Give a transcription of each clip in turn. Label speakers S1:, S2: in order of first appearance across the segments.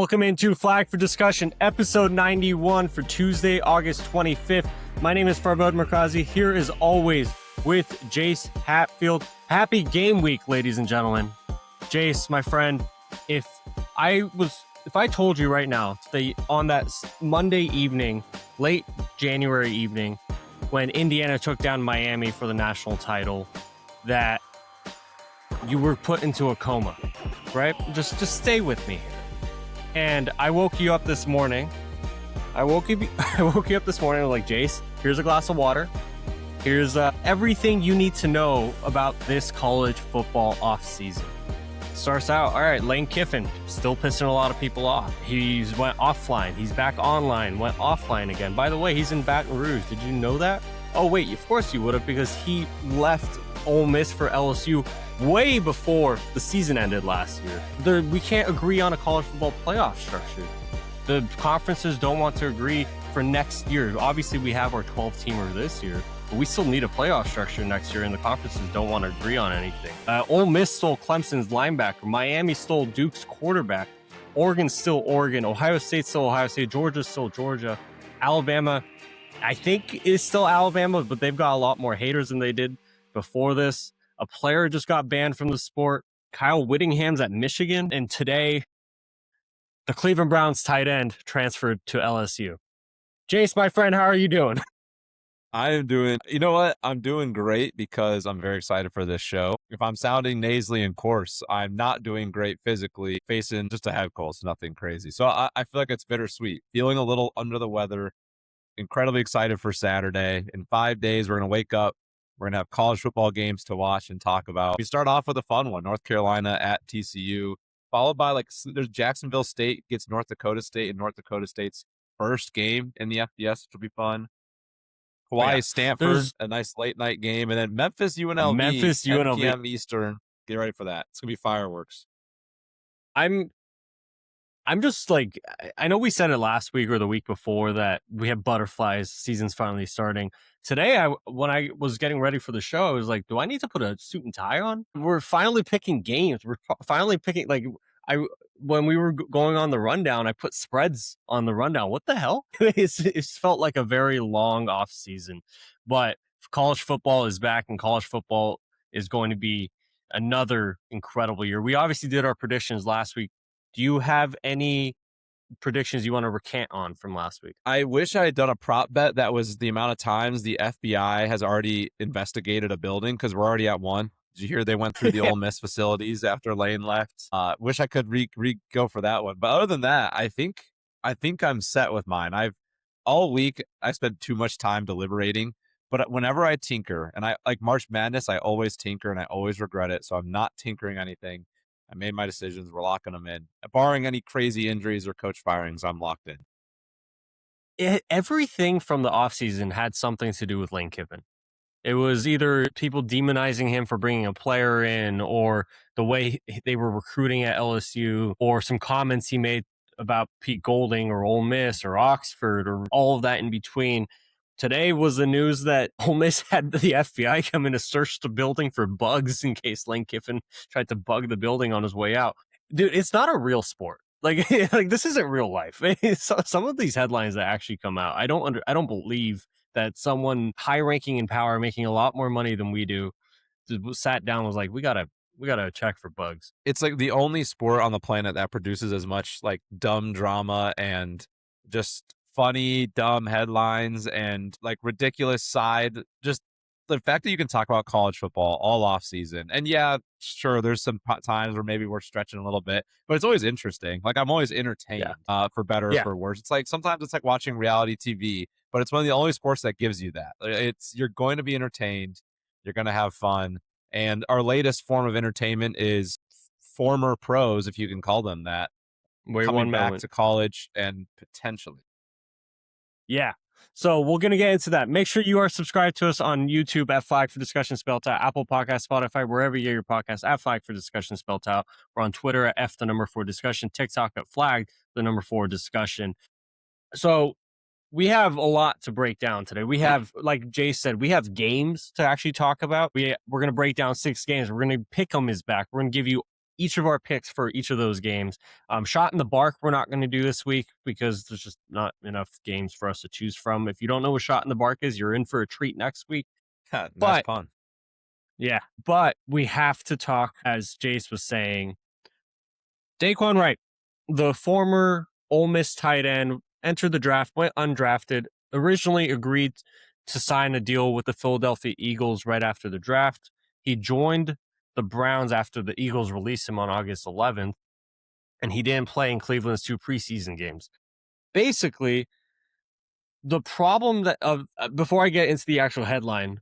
S1: Welcome into Flag for Discussion, episode 91 for Tuesday, August 25th. My name is Farbod and Jace, here as always with Jace Hatfield. Happy game week, ladies and gentlemen. Jace, my friend, if I told you right now that on that Monday evening, late January evening, when Indiana took down Miami for the national title, that you were put into a coma, right? Just stay with me. And I woke you up this morning. I woke you up this morning like, Jace, here's a glass of water. Here's everything you need to know about this college football offseason. Starts out, all right, Lane Kiffin, still pissing a lot of people off. He's went offline. He's back online, went offline again. By the way, he's in Baton Rouge. Did you know that? Oh, wait, of course you would have, because he left Ole Miss for LSU way before the season ended last year. We can't agree on a college football playoff structure. The conferences don't want to agree for next year. Obviously, we have our 12-teamer this year, but we still need a playoff structure next year, and the conferences don't want to agree on anything. Ole Miss stole Clemson's linebacker. Miami stole Duke's quarterback. Oregon's still Oregon. Ohio State's still Ohio State. Georgia's still Georgia. Alabama, I think, is still Alabama, but they've got a lot more haters than they did before this. A player just got banned from the sport. Kyle Whittingham's at Michigan. And today, the Cleveland Browns tight end transferred to LSU. Jace, my friend, how are you doing?
S2: I'm doing great because I'm very excited for this show. If I'm sounding nasally and coarse, I'm not doing great physically, facing just a head cold, so nothing crazy. So I feel like it's bittersweet. Feeling a little under the weather, incredibly excited for Saturday. In 5 days, we're going to wake up. We're going to have college football games to watch and talk about. We start off with a fun one, North Carolina at TCU, followed by there's Jacksonville State gets North Dakota State, and North Dakota State's first game in the FBS, which will be fun. Hawaii, Stanford, a nice late night game, and then Memphis, UNLV, 10 p.m. Eastern. Get ready for that. It's going to be fireworks.
S1: I'm just like, I know we said it last week or the week before that we have butterflies, season's finally starting. Today, when I was getting ready for the show, I was like, do I need to put a suit and tie on? We're finally picking games. We're finally picking, when we were going on the rundown, I put spreads on the rundown. What the hell? It's felt like a very long off season, but college football is back, and college football is going to be another incredible year. We obviously did our predictions last week. Do you have any predictions you want to recant on from last week?
S2: I wish I had done a prop bet that was the amount of times the FBI has already investigated a building, because we're already at one. Did you hear they went through the Ole Miss facilities after Lane left? Wish I could go for that one. But other than that, I think I'm set with mine. All week I spent too much time deliberating, but whenever I tinker, and I like March Madness, I always tinker and I always regret it. So I'm not tinkering anything. I made my decisions. We're locking them in. Barring any crazy injuries or coach firings, I'm locked in.
S1: Everything from the offseason had something to do with Lane Kiffin. It was either people demonizing him for bringing a player in, or the way they were recruiting at LSU, or some comments he made about Pete Golding or Ole Miss or Oxford, or all of that in between. Today was the news that Ole Miss had the FBI come in to search the building for bugs in case Lane Kiffin tried to bug the building on his way out. Dude, it's not a real sport. Like this isn't real life. Some of these headlines that actually come out, I don't believe that someone high ranking in power, making a lot more money than we do, sat down and was like, we gotta check for bugs.
S2: It's like the only sport on the planet that produces as much like dumb drama and just funny, dumb headlines and like ridiculous side. Just the fact that you can talk about college football all off season. And yeah, sure, there's some times where maybe we're stretching a little bit, but it's always interesting. Like I'm always entertained, for better or for worse. It's like sometimes it's like watching reality TV, but it's one of the only sports that gives you that. You're going to be entertained. You're going to have fun. And our latest form of entertainment is former pros, if you can call them that, coming back to college and potentially.
S1: Yeah. So we're going to get into that. Make sure you are subscribed to us on YouTube at Flag for Discussion spelled out, Apple Podcasts, Spotify, wherever you get your podcast at Flag for Discussion spelled out. We're on Twitter at F4Discussion, TikTok at Flag 4Discussion. So we have a lot to break down today. We have, like Jay said, we have games to actually talk about. We're going to break down 6 games. We're going to pick 'em is back. We're going to give you each of our picks for each of those games. Shot in the bark, we're not going to do this week because there's just not enough games for us to choose from. If you don't know what shot in the bark is, you're in for a treat next week.
S2: Nice
S1: But
S2: pun.
S1: yeah, but we have to talk, as Jace was saying, Dae'Quan Wright, the former Ole Miss tight end, entered the draft, went undrafted, originally agreed to sign a deal with the Philadelphia Eagles right after the draft. He joined the Browns after the Eagles released him on August 11th, and he didn't play in Cleveland's 2 preseason games. Basically, the problem that before I get into the actual headline,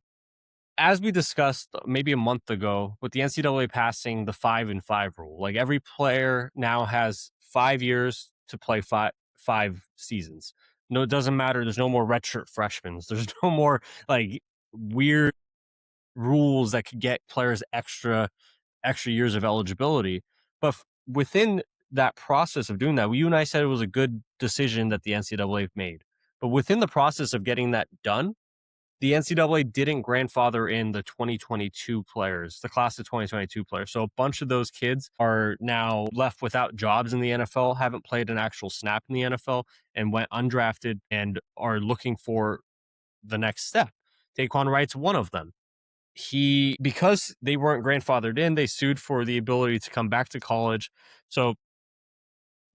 S1: as we discussed maybe a month ago with the NCAA passing the 5-5 rule, like every player now has 5 years to play five seasons. No, it doesn't matter. There's no more redshirt freshmen. There's no more like weird rules that could get players extra years of eligibility. But within that process of doing that, you and I said it was a good decision that the NCAA made. But within the process of getting that done, the NCAA didn't grandfather in the 2022 players, the class of 2022 players. So a bunch of those kids are now left without jobs in the NFL, haven't played an actual snap in the NFL, and went undrafted and are looking for the next step. Dae'Quan Wright's one of them. Because they weren't grandfathered in, they sued for the ability to come back to college. So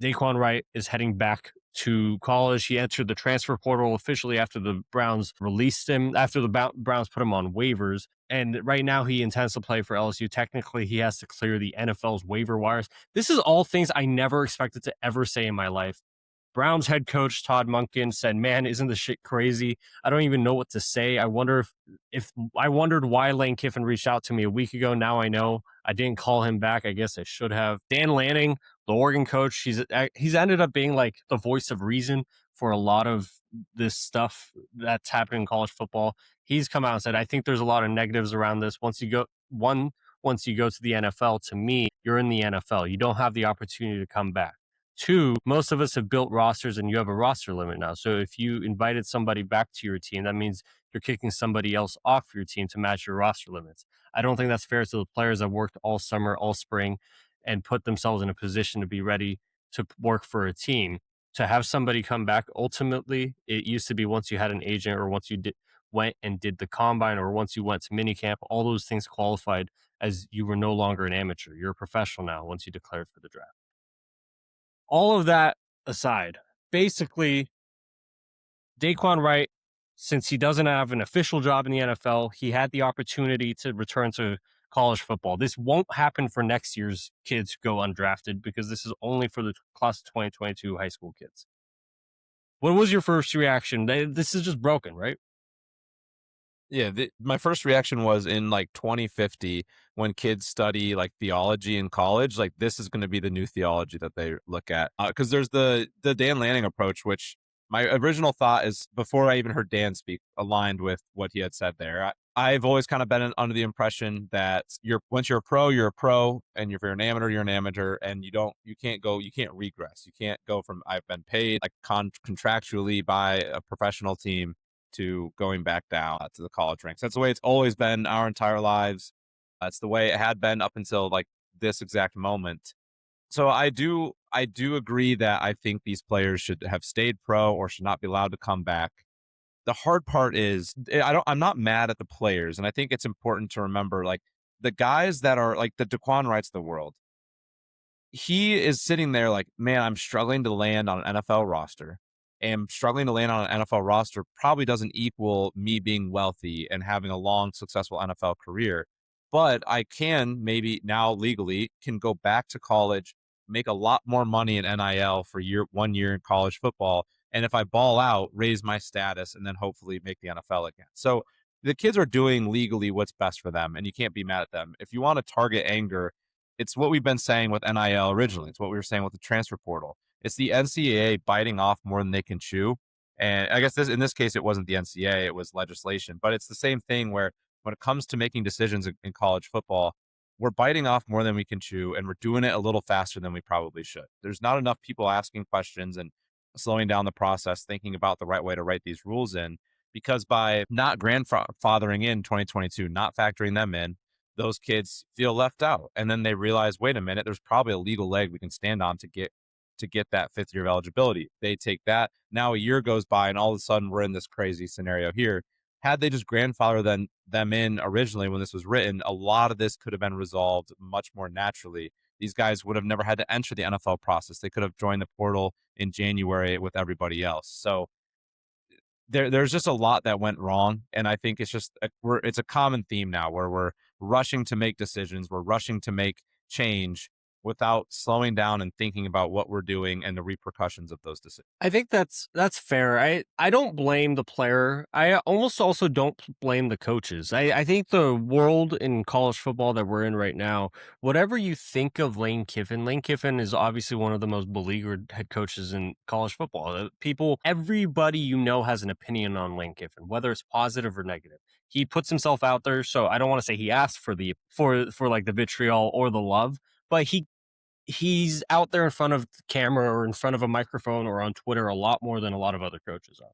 S1: Dae'Quan Wright is heading back to college. He entered the transfer portal officially after the Browns released him, after the Browns put him on waivers. And right now he intends to play for LSU. Technically, he has to clear the NFL's waiver wires. This is all things I never expected to ever say in my life. Browns head coach Todd Monken said, "Man, isn't this shit crazy? I don't even know what to say. I wonder if I wondered why Lane Kiffin reached out to me a week ago. Now I know. I didn't call him back. I guess I should have." Dan Lanning, the Oregon coach, he's ended up being like the voice of reason for a lot of this stuff that's happening in college football. He's come out and said, "I think there's a lot of negatives around this. Once you go to the NFL, to me, you're in the NFL. You don't have the opportunity to come back. 2, most of us have built rosters and you have a roster limit now. So if you invited somebody back to your team, that means you're kicking somebody else off your team to match your roster limits. I don't think that's fair to the players that worked all summer, all spring, and put themselves in a position to be ready to work for a team. To have somebody come back, ultimately, it used to be once you had an agent or once you went and did the combine or once you went to minicamp, all those things qualified as you were no longer an amateur. You're a professional now once you declared for the draft. All of that aside, basically, Dae'Quan Wright, since he doesn't have an official job in the NFL, he had the opportunity to return to college football. This won't happen for next year's kids who go undrafted because this is only for the class of 2022 high school kids. What was your first reaction? This is just broken, right?
S2: Yeah, my first reaction was in like 2050 when kids study like theology in college, like this is going to be the new theology that they look at. Because there's the Dan Lanning approach, which my original thought is before I even heard Dan speak, aligned with what he had said there. I've always kind of been under the impression that once you're a pro, and if you're an amateur, and you can't regress. You can't go from I've been paid like contractually by a professional team to going back down to the college ranks. That's the way it's always been our entire lives. That's the way it had been up until like this exact moment. So I do agree that I think these players should have stayed pro or should not be allowed to come back. The hard part is I'm not mad at the players, and I think it's important to remember like the guys that are like the Dae'Quan Wrights of the world. He is sitting there like, man, I'm struggling to land on an NFL roster. And struggling to land on an NFL roster probably doesn't equal me being wealthy and having a long, successful NFL career. But I can maybe now legally can go back to college, make a lot more money in NIL for 1 year in college football. And if I ball out, raise my status and then hopefully make the NFL again. So the kids are doing legally what's best for them, and you can't be mad at them. If you want to target anger, it's what we've been saying with NIL originally. It's what we were saying with the transfer portal. It's the NCAA biting off more than they can chew. And I guess in this case, it wasn't the NCAA, it was legislation. But it's the same thing where when it comes to making decisions in college football, we're biting off more than we can chew, and we're doing it a little faster than we probably should. There's not enough people asking questions and slowing down the process, thinking about the right way to write these rules in, because by not grandfathering in 2022, not factoring them in, those kids feel left out. And then they realize, wait a minute, there's probably a legal leg we can stand on to get that 5th year of eligibility. They take that. Now a year goes by and all of a sudden we're in this crazy scenario here. Had they just grandfathered them in originally when this was written, a lot of this could have been resolved much more naturally. These guys would have never had to enter the NFL process. They could have joined the portal in January with everybody else. So there's just a lot that went wrong. And I think it's just, it's a common theme now where we're rushing to make decisions. We're rushing to make change without slowing down and thinking about what we're doing and the repercussions of those decisions.
S1: I think that's fair. I don't blame the player. I almost also don't blame the coaches. I think the world in college football that we're in right now, whatever you think of Lane Kiffin is obviously one of the most beleaguered head coaches in college football. Everybody you know has an opinion on Lane Kiffin, whether it's positive or negative. He puts himself out there, so I don't want to say he asked for like the vitriol or the love, but he's out there in front of the camera or in front of a microphone or on Twitter a lot more than a lot of other coaches are.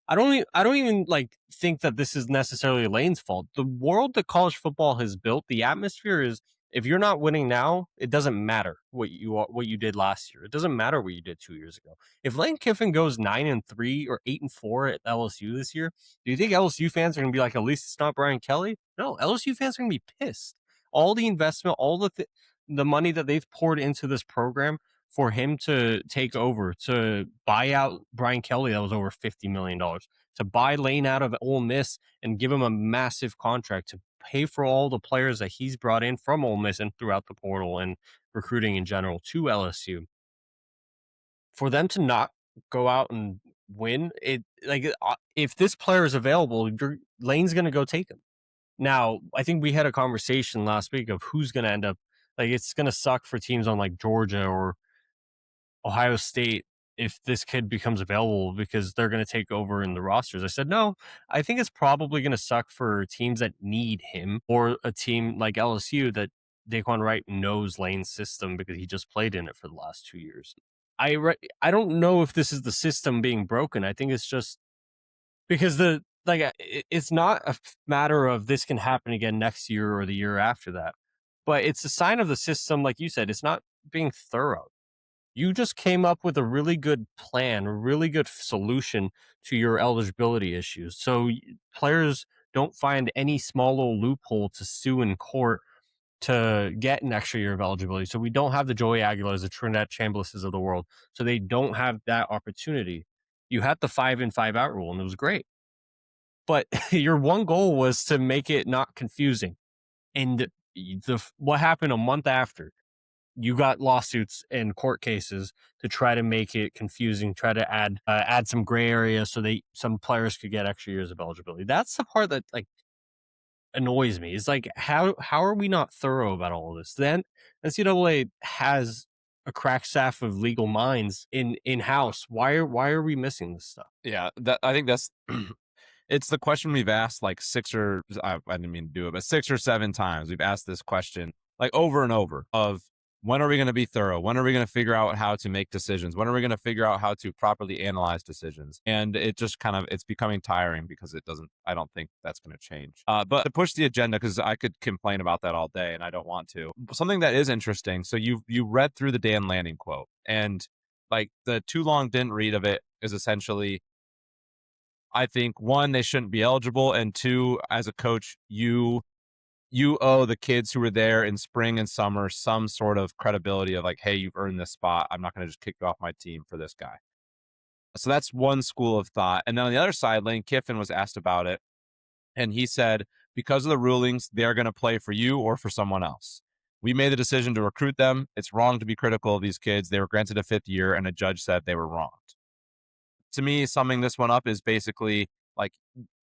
S1: I don't even like think that this is necessarily Lane's fault. The world that college football has built, the atmosphere is, if you're not winning now, it doesn't matter what you did last year. It doesn't matter what you did 2 years ago. If Lane Kiffin goes 9-3 or 8-4 at LSU this year, do you think LSU fans are going to be like, at least it's not Brian Kelly? No, LSU fans are going to be pissed. All the investment, all the money that they've poured into this program for him to take over, to buy out Brian Kelly, that was over $50 million, to buy Lane out of Ole Miss and give him a massive contract, to pay for all the players that he's brought in from Ole Miss and throughout the portal and recruiting in general to LSU. For them to not go out and win, if this player is available, Lane's going to go take him. Now, I think we had a conversation last week of who's going to end up, like, it's going to suck for teams on like Georgia or Ohio State if this kid becomes available because they're going to take over in the rosters. I said, no, I think it's probably going to suck for teams that need him, or a team like LSU that Dae'Quan Wright knows Lane's system because he just played in it for the last 2 years. I don't know if this is the system being broken. I think it's just because it's not a matter of this can happen again next year or the year after that, but it's a sign of the system. Like you said, it's not being thorough. You just came up with a really good plan, a really good solution to your eligibility issues. So players don't find any small little loophole to sue in court to get an extra year of eligibility. So we don't have the Joey Aguilars, the Trinidad Chamblises of the world. So they don't have that opportunity. You had the 5-in, 5-out rule, and it was great. But your one goal was to make it not confusing. And what happened a month after? You got lawsuits and court cases to try to make it confusing, try to add some gray area so some players could get extra years of eligibility. That's the part that like annoys me. It's like, how are we not thorough about all of this? Then NCAA has a crack staff of legal minds in-house. Why are we missing this stuff?
S2: Yeah, I think that's it's the question we've asked like I didn't mean to do it, but 6 or 7 times we've asked this question like over and over of, when are we going to be thorough? When are we going to figure out how to make decisions? When are we going to figure out how to properly analyze decisions? And it just it's becoming tiring because I don't think that's going to change. But to push the agenda, because I could complain about that all day and I don't want to. Something that is interesting. So you read through the Dan Lanning quote, and like the too long didn't read of it is essentially, I think, 1, they shouldn't be eligible. And 2, as a coach, you owe the kids who were there in spring and summer some sort of credibility of like, hey, you've earned this spot. I'm not going to just kick you off my team for this guy. So that's one school of thought. And then on the other side, Lane Kiffin was asked about it. And he said, because of the rulings, they're going to play for you or for someone else. We made the decision to recruit them. It's wrong to be critical of these kids. They were granted a 5th year and a judge said they were wronged. To me, summing this one up is basically like,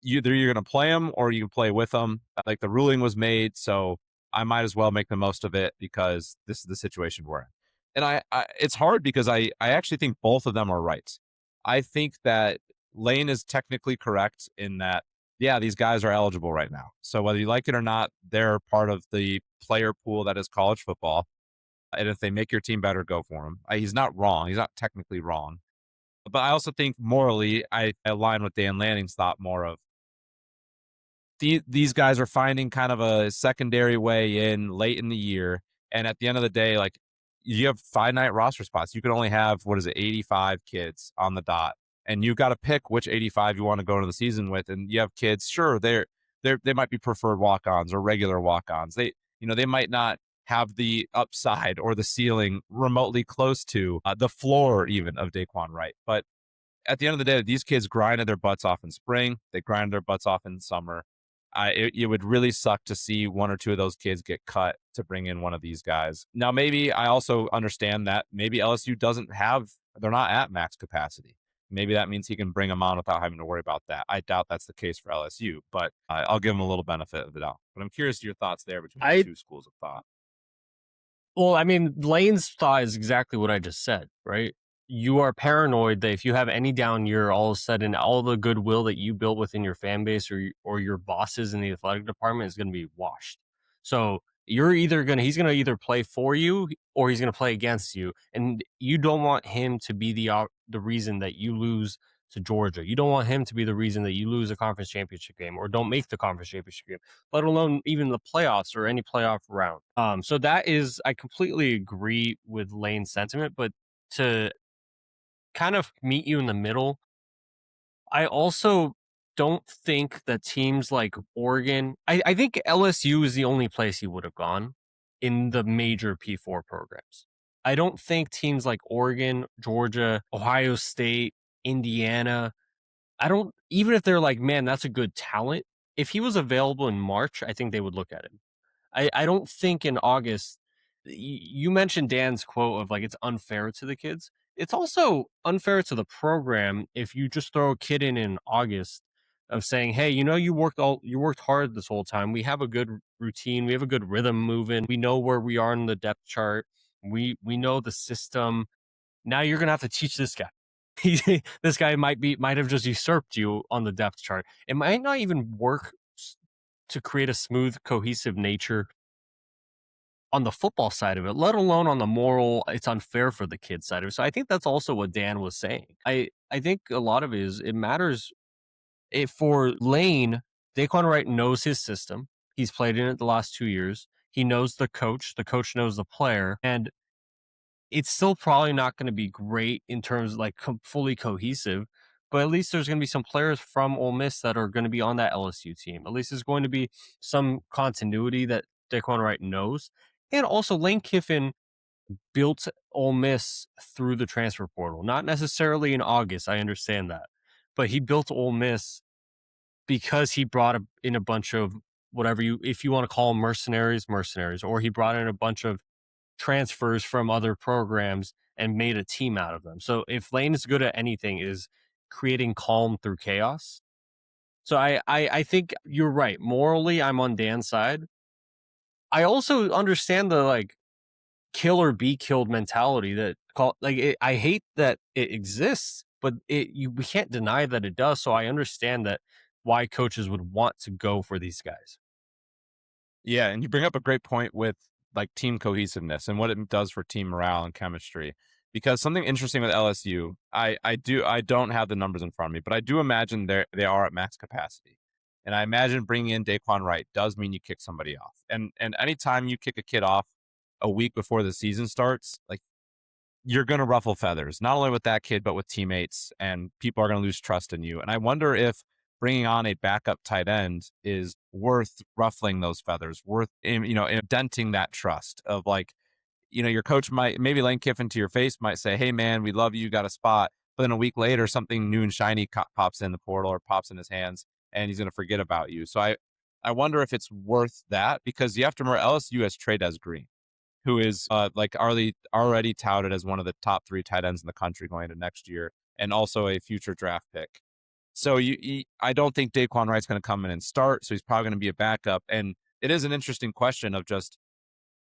S2: either you're going to play them or you can play with them. Like, the ruling was made, so I might as well make the most of it because this is the situation we're in. And I it's hard because I actually think both of them are right. I think that Lane is technically correct in that, yeah, these guys are eligible right now. So whether you like it or not, they're part of the player pool that is college football. And if they make your team better, go for him. He's not wrong. He's not technically wrong. But I also think morally, I align with Dan Lanning's thought more of, these guys are finding kind of a secondary way in late in the year. And at the end of the day, like, you have finite roster spots. You can only have, 85 kids on the dot. And you've got to pick which 85 you want to go into the season with. And you have kids, sure, they might be preferred walk-ons or regular walk-ons. They might not have the upside or the ceiling remotely close to the floor even of Dae'Quan Wright. But at the end of the day, these kids grinded their butts off in spring. They grinded their butts off in summer. It would really suck to see one or two of those kids get cut to bring in one of these guys. Now, maybe I also understand that maybe LSU they're not at max capacity. Maybe that means he can bring them on without having to worry about that. I doubt that's the case for LSU, but I'll give him a little benefit of the doubt. But I'm curious to your thoughts there between the two schools of thought.
S1: Well, I mean, Lane's thought is exactly what I just said, right? You are paranoid that if you have any down year, all of a sudden, all the goodwill that you built within your fan base or your bosses in the athletic department is going to be washed. So he's going to either play for you or he's going to play against you. And you don't want him to be the reason that you lose to Georgia. You don't want him to be the reason that you lose a conference championship game or don't make the conference championship game, let alone even the playoffs or any playoff round. So I completely agree with Lane's sentiment, but to kind of meet you in the middle, I also don't think that teams like Oregon, I think LSU is the only place he would have gone in the major P4 programs. I don't think teams like Oregon, Georgia, Ohio State, Indiana, even if they're like, man, that's a good talent. If he was available in March, I think they would look at him. I don't think in August, you mentioned Dan's quote of like, it's unfair to the kids. It's also unfair to the program if you just throw a kid in August of saying, hey, you worked hard this whole time. We have a good routine. We have a good rhythm moving. We know where we are in the depth chart. We know the system. Now you're going to have to teach this guy. This guy might have just usurped you on the depth chart. It might not even work to create a smooth, cohesive nature on the football side of it, let alone on the moral, it's unfair for the kid side of it. So I think that's also what Dan was saying. I think a lot of it matters for Lane. Dae'Quan Wright knows his system. He's played in it the last 2 years. He knows the coach. The coach knows the player. And it's still probably not going to be great in terms of like fully cohesive, but at least there's going to be some players from Ole Miss that are going to be on that LSU team. At least there's going to be some continuity that Dae'Quan Wright knows. And also Lane Kiffin built Ole Miss through the transfer portal, not necessarily in August. I understand that, but he built Ole Miss because he brought in a bunch of if you want to call them mercenaries, or he brought in a bunch of transfers from other programs and made a team out of them. So if Lane is good at anything, is creating calm through chaos. So I think you're right. Morally, I'm on Dan's side. I also understand the like kill or be killed mentality I hate that it exists, but we can't deny that it does. So I understand that why coaches would want to go for these guys.
S2: Yeah, and you bring up a great point with like team cohesiveness and what it does for team morale and chemistry. Because something interesting with LSU, I don't have the numbers in front of me, but I do imagine they are at max capacity. And I imagine bringing in Dae'Quan Wright does mean you kick somebody off. And anytime you kick a kid off a week before the season starts, like, you're going to ruffle feathers, not only with that kid, but with teammates, and people are going to lose trust in you. And I wonder if bringing on a backup tight end is worth ruffling those feathers, worth, denting that trust of like, your coach maybe Lane Kiffin to your face might say, hey man, we love you, got a spot. But then a week later, something new and shiny pops in the portal or pops in his hands and he's going to forget about you. So I wonder if it's worth that, because you have to remember LSU has Trey Green, who is already touted as one of the top 3 tight ends in the country going into next year, and also a future draft pick. So I don't think Dae'Quan Wright's going to come in and start, so he's probably going to be a backup. And it is an interesting question of just,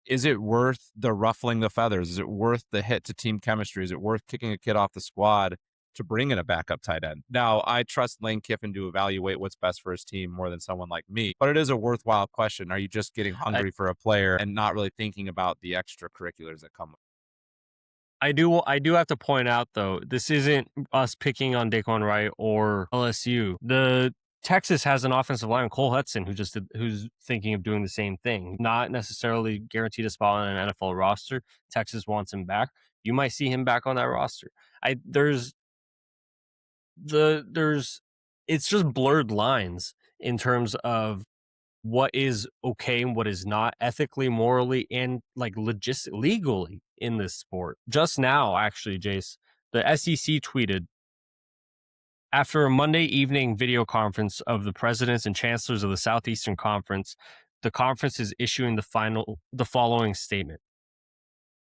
S2: is it worth the ruffling the feathers? Is it worth the hit to team chemistry? Is it worth kicking a kid off the squad to bring in a backup tight end? Now, I trust Lane Kiffin to evaluate what's best for his team more than someone like me, but it is a worthwhile question. Are you just getting hungry for a player and not really thinking about the extracurriculars that come with it?
S1: I do have to point out, though, this isn't us picking on Dae'Quan Wright or LSU. The Texas has an offensive line, Cole Hudson, who's thinking of doing the same thing. Not necessarily guaranteed a spot on an NFL roster. Texas wants him back. You might see him back on that roster. It's just blurred lines in terms of what is okay and what is not ethically, morally, and like legally in this sport. Just now, actually, Jace, the SEC tweeted after a Monday evening video conference of the presidents and chancellors of the Southeastern Conference, the conference is issuing the following statement.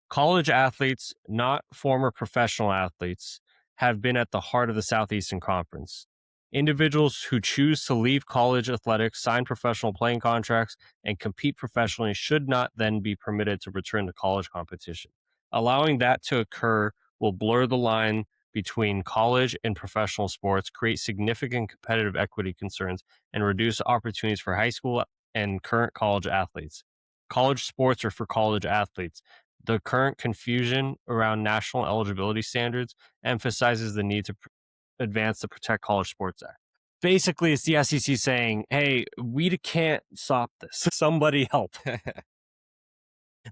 S1: College athletes, not former professional athletes, have been at the heart of the Southeastern Conference. Individuals who choose to leave college athletics, sign professional playing contracts, and compete professionally should not then be permitted to return to college competition. Allowing that to occur will blur the line between college and professional sports, create significant competitive equity concerns, and reduce opportunities for high school and current college athletes. College sports are for college athletes. The current confusion around national eligibility standards emphasizes the need to advance the Protect College Sports Act. Basically, it's the SEC saying, hey, we can't stop this. Somebody help.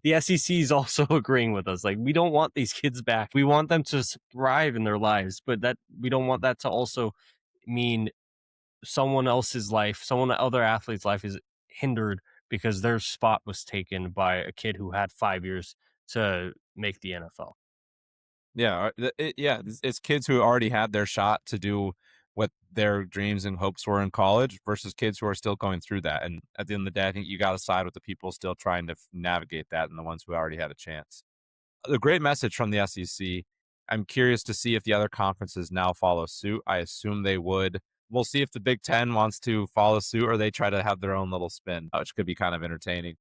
S1: The SEC is also agreeing with us. Like, we don't want these kids back. We want them to thrive in their lives, but that we don't want that to also mean someone else's life, other athlete's life is hindered because their spot was taken by a kid who had 5 years to make the NFL.
S2: Yeah, it's kids who already had their shot to do what their dreams and hopes were in college versus kids who are still going through that. And at the end of the day, I think you got to side with the people still trying to navigate that and the ones who already had a chance. A great message from the SEC. I'm curious to see if the other conferences now follow suit. I assume they would. We'll see if the Big Ten wants to follow suit or they try to have their own little spin, which could be kind of entertaining.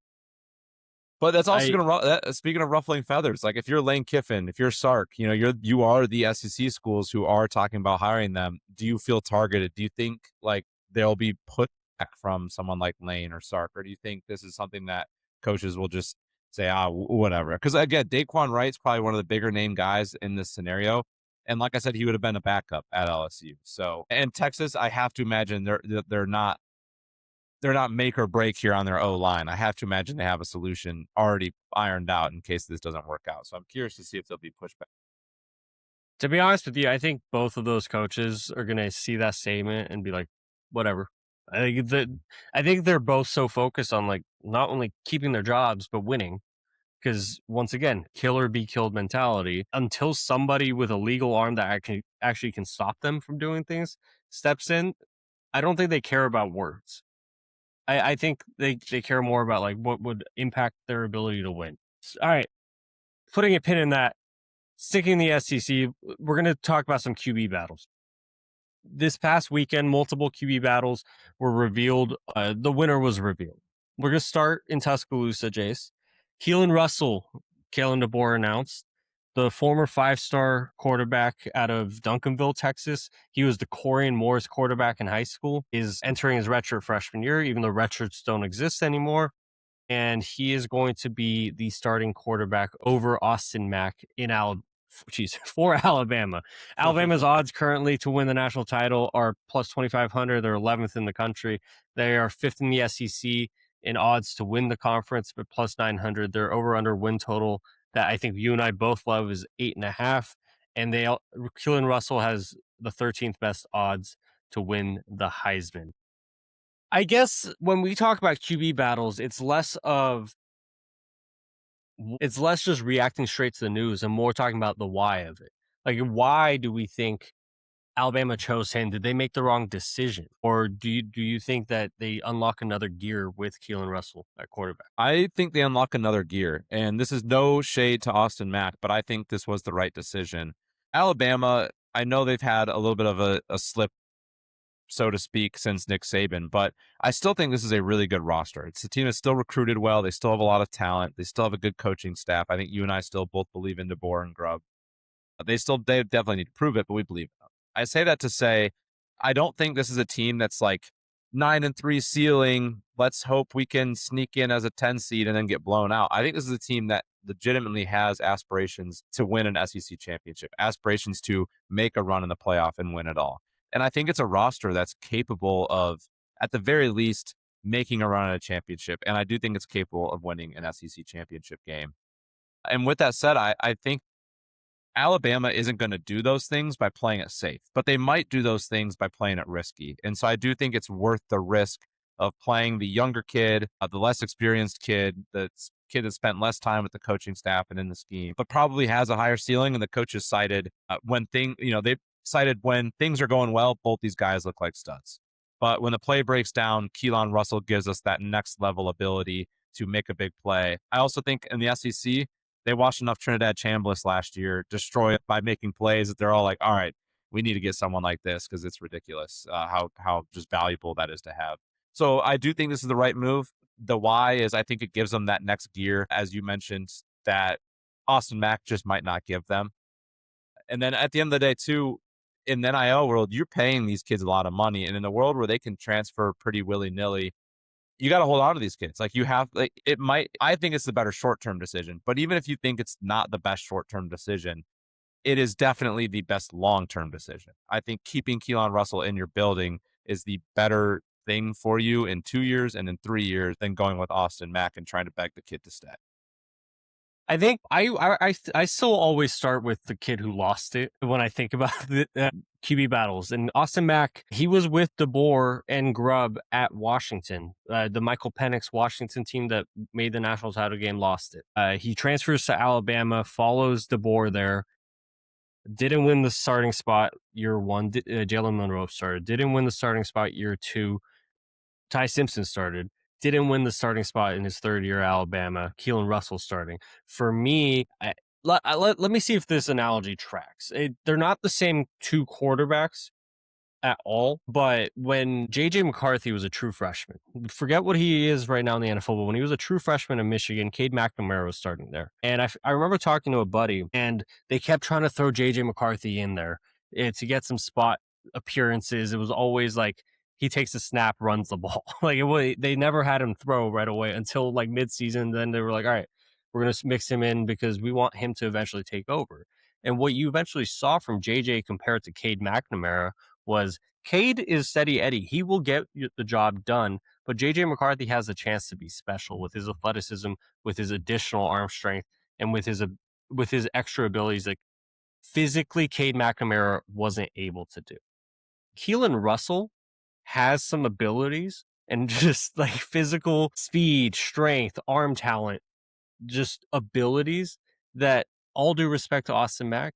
S2: But that's also going to, speaking of ruffling feathers, like if you're Lane Kiffin, if you're Sark, you are the SEC schools who are talking about hiring them. Do you feel targeted? Do you think like they'll be put back from someone like Lane or Sark? Or do you think this is something that coaches will just say, whatever? Because again, Dae'Quan Wright's probably one of the bigger name guys in this scenario. And like I said, he would have been a backup at LSU. So, and Texas, I have to imagine they're not make or break here on their O-line. I have to imagine they have a solution already ironed out in case this doesn't work out. So I'm curious to see if they'll be pushed back.
S1: To be honest with you, I think both of those coaches are going to see that statement and be like, whatever. I think they're both so focused on like not only keeping their jobs, but winning. Because once again, kill or be killed mentality. Until somebody with a legal arm that actually can stop them from doing things steps in, I don't think they care about words. I think they care more about like what would impact their ability to win. All right, putting a pin in that, sticking in the SEC, we're going to talk about some QB battles. This past weekend, multiple QB battles were revealed. The winner was revealed. We're going to start in Tuscaloosa, Jace. Keelon Russell, Kalen DeBoer announced. The former 5-star quarterback out of Duncanville, Texas. He was the Corian Morris quarterback in high school, is entering his redshirt freshman year, even though redshirts don't exist anymore. And he is going to be the starting quarterback over Austin Mack for Alabama. Alabama's odds currently to win the national title are plus 2,500. They're 11th in the country. They are 5th in the SEC in odds to win the conference, but plus 900. Their over-under win total that I think you and I both love is 8.5. And Keelon Russell has the 13th best odds to win the Heisman. I guess when we talk about QB battles, it's less just reacting straight to the news and more talking about the why of it. Like, why do we think Alabama chose him? Did they make the wrong decision? Or do you think that they unlock another gear with Keelon Russell at quarterback?
S2: I think they unlock another gear. And this is no shade to Austin Mack, but I think this was the right decision. Alabama, I know they've had a little bit of a slip, so to speak, since Nick Saban, but I still think this is a really good roster. It's a team that's still recruited well. They still have a lot of talent. They still have a good coaching staff. I think you and I still both believe in DeBoer and Grubb. They definitely need to prove it, but we believe in them. I say that to say, I don't think this is a team that's like 9-3 ceiling. Let's hope we can sneak in as a 10 seed and then get blown out. I think this is a team that legitimately has aspirations to win an SEC championship, aspirations to make a run in the playoff and win it all. And I think it's a roster that's capable of, at the very least, making a run at a championship. And I do think it's capable of winning an SEC championship game. And with that said, I think Alabama isn't going to do those things by playing it safe, but they might do those things by playing it risky. And so I do think it's worth the risk of playing the younger kid, the less experienced kid, the kid that spent less time with the coaching staff and in the scheme, but probably has a higher ceiling. And the coaches cited they cited when things are going well, both these guys look like studs. But when the play breaks down, Keelon Russell gives us that next level ability to make a big play. I also think in the SEC, they watched enough Trinidad Chambliss last year destroy it by making plays that they're all like, all right, we need to get someone like this because it's ridiculous how just valuable that is to have. So I do think this is the right move. The why is I think it gives them that next gear, as you mentioned, that Austin Mack just might not give them. And then at the end of the day, too, in the NIL world, you're paying these kids a lot of money. And in a world where they can transfer pretty willy-nilly, you got to hold on to these kids. Like I think it's the better short-term decision, but even if you think it's not the best short-term decision, it is definitely the best long-term decision. I think keeping Keelon Russell in your building is the better thing for you in 2 years and in 3 years than going with Austin Mack and trying to beg the kid to stay.
S1: I think I still always start with the kid who lost it when I think about the QB battles. And Austin Mack, he was with DeBoer and Grubb at Washington. The Michael Penix Washington team that made the national title game lost it. He transfers to Alabama, follows DeBoer there. Didn't win the starting spot year one. Jalen Monroe started. Didn't win the starting spot year two. Ty Simpson started. Didn't win the starting spot in his third year at Alabama. Keelon Russell starting. For me, let me see if this analogy tracks. They're not the same two quarterbacks at all, but when J.J. McCarthy was a true freshman, forget what he is right now in the NFL, but when he was a true freshman in Michigan, Cade McNamara was starting there. And I remember talking to a buddy, and they kept trying to throw J.J. McCarthy in there to get some spot appearances. It was always like, he takes a snap, runs the ball. They never had him throw right away until like midseason. Then they were like, all right, we're going to mix him in because we want him to eventually take over. And what you eventually saw from JJ compared to Cade McNamara was Cade is steady Eddie. He will get the job done, but JJ McCarthy has a chance to be special with his athleticism, with his additional arm strength, and with his extra abilities that physically Cade McNamara wasn't able to do. Keelon Russell has some abilities and just like physical speed, strength, arm talent, just abilities that, all due respect to Austin Mack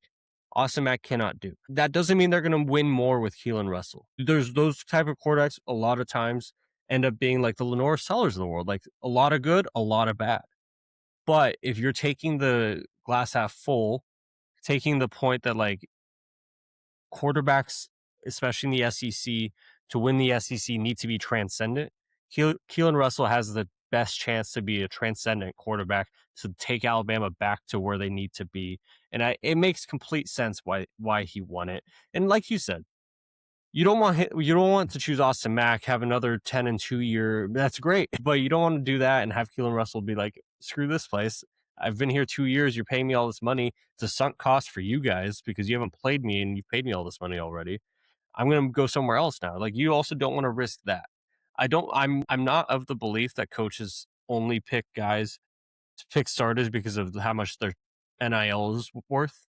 S1: cannot do. That doesn't mean they're going to win more with Keelon Russell. There's those type of quarterbacks a lot of times end up being like the Lenore Sellers of the world, like a lot of good, a lot of bad. But if you're taking the glass half full, taking the point that like quarterbacks, especially in the SEC, to win the SEC need to be transcendent, Keelon Russell has the best chance to be a transcendent quarterback to take Alabama back to where they need to be. And it makes complete sense why he won it. And like you said, you don't want to choose Austin Mack, have another 10-2 year. That's great, but you don't want to do that and have Keelon Russell be like, screw this place. I've been here 2 years. You're paying me all this money. It's a sunk cost for you guys because you haven't played me and you've paid me all this money already. I'm going to go somewhere else now. Like, you also don't want to risk that. I'm not of the belief that coaches only pick guys to pick starters because of how much their NIL is worth.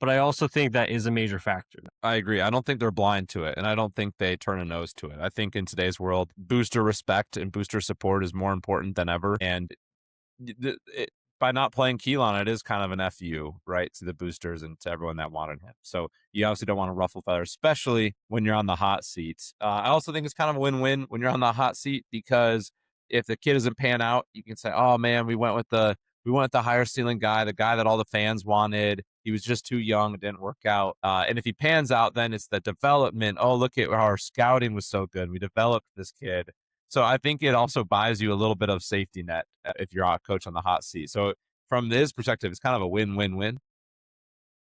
S1: But I also think that is a major factor.
S2: I agree. I don't think they're blind to it, and I don't think they turn a nose to it. I think in today's world, booster respect and booster support is more important than ever. And by not playing Keelon, it is kind of an FU, right, to the boosters and to everyone that wanted him. So you obviously don't want to ruffle feathers, especially when you're on the hot seat. I also think it's kind of a win-win when you're on the hot seat because if the kid doesn't pan out, you can say, "Oh man, we went with the higher ceiling guy, the guy that all the fans wanted. He was just too young, it didn't work out." And if he pans out, then it's the development. Oh, look at our scouting was so good. We developed this kid. So I think it also buys you a little bit of safety net if you're a coach on the hot seat. So from his perspective, it's kind of a win-win-win.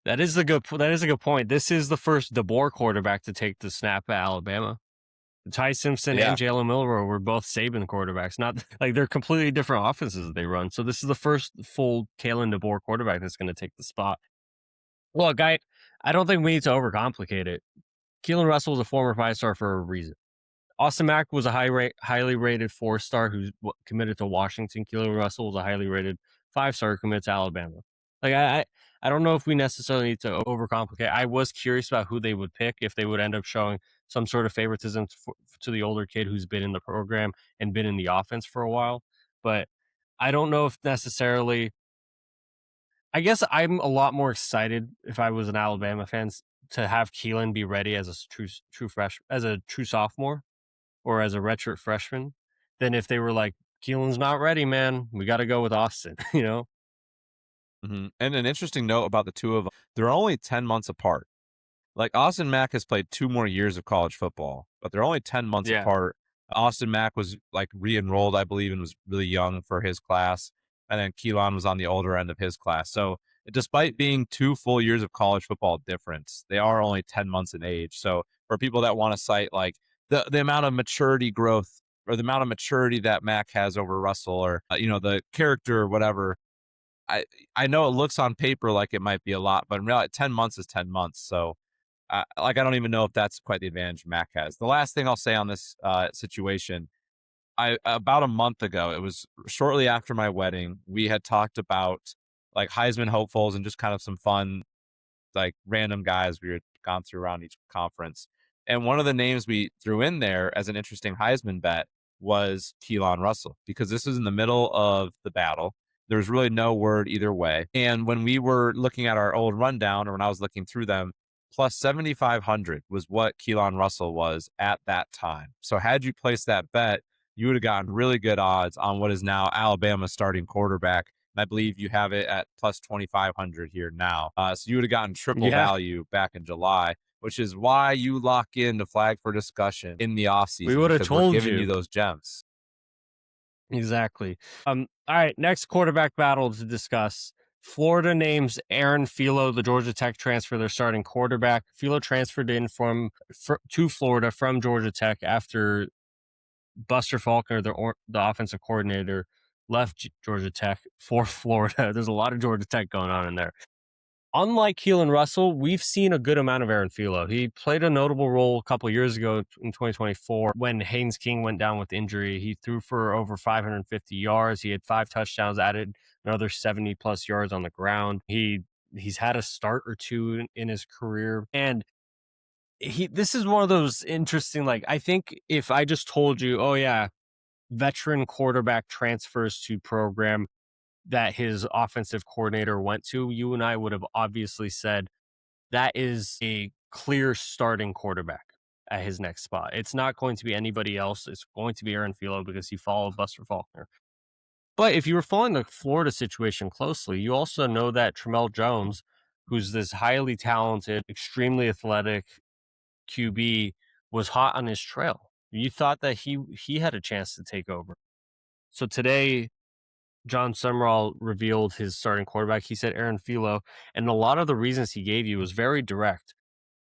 S1: That is a good point. This is the first DeBoer quarterback to take the snap at Alabama. Ty Simpson and Jalen Milroe were both Saban quarterbacks. Not like they're completely different offenses that they run. So this is the first full Kalen DeBoer quarterback that's going to take the spot. Well, guy, I don't think we need to overcomplicate it. Keelon Russell was a former 5-star for a reason. Austin Mack was a highly rated 4-star who committed to Washington. Keelon Russell was a highly rated 5-star who committed to Alabama. Like I don't know if we necessarily need to overcomplicate. I was curious about who they would pick, if they would end up showing some sort of favoritism to the older kid who's been in the program and been in the offense for a while. But I don't know if necessarily. I guess I'm a lot more excited if I was an Alabama fan to have Keelon be ready as a true sophomore or as a redshirt freshman than if they were like, Keelan's not ready, man. We got to go with Austin, you know?
S2: And an interesting note about the two of them, they're only 10 months apart. Like Austin Mack has played 2 more years of college football, but they're only 10 months
S1: Yeah.
S2: apart. Austin Mack was like re-enrolled, I believe, and was really young for his class. And then Keelon was on the older end of his class. So despite being 2 full years of college football difference, they are only 10 months in age. So for people that want to cite like the amount of maturity growth or the amount of maturity that Mack has over Russell or, the character or whatever, I know it looks on paper like it might be a lot, but in reality, 10 months is 10 months. So I don't even know if that's quite the advantage Mac has. The last thing I'll say on this situation, about a month ago, it was shortly after my wedding, we had talked about like Heisman hopefuls and just kind of some fun, like random guys we had gone through around each conference. And one of the names we threw in there as an interesting Heisman bet was Keelon Russell, because this was in the middle of the battle. There was really no word either way. And when we were looking at our old rundown, or when I was looking through them, plus 7,500 was what Keelon Russell was at that time. So had you placed that bet, you would have gotten really good odds on what is now Alabama's starting quarterback. And I believe you have it at plus 2,500 here now. So you would have gotten triple value back in July, which is why you lock in the flag for discussion in the offseason.
S1: We would have told
S2: we're giving you those gems.
S1: Exactly. All right, next quarterback battle to discuss. Florida names Aaron Philo, the Georgia Tech transfer, their starting quarterback. Philo transferred in to Florida from Georgia Tech after Buster Faulkner, the offensive coordinator, left Georgia Tech for Florida. There's a lot of Georgia Tech going on in there. Unlike Keelon Russell, we've seen a good amount of Aaron Philo. He played a notable role a couple of years ago in 2024 when Haynes King went down with injury. He threw for over 550 yards. He had 5 touchdowns, added another 70-plus yards on the ground. He's had a start or two in his career. And this is one of those interesting, like, I think if I just told you, oh, yeah, veteran quarterback transfers to program that his offensive coordinator went to, you and I would have obviously said that is a clear starting quarterback at his next spot. It's not going to be anybody else. It's going to be Aaron Philo because he followed Buster Faulkner. But if you were following the Florida situation closely, you also know that Tramel Jones, who's this highly talented, extremely athletic QB, was hot on his trail. You thought that he had a chance to take over. So today, John Summerall revealed his starting quarterback. He said Aaron Philo, and a lot of the reasons he gave you was very direct.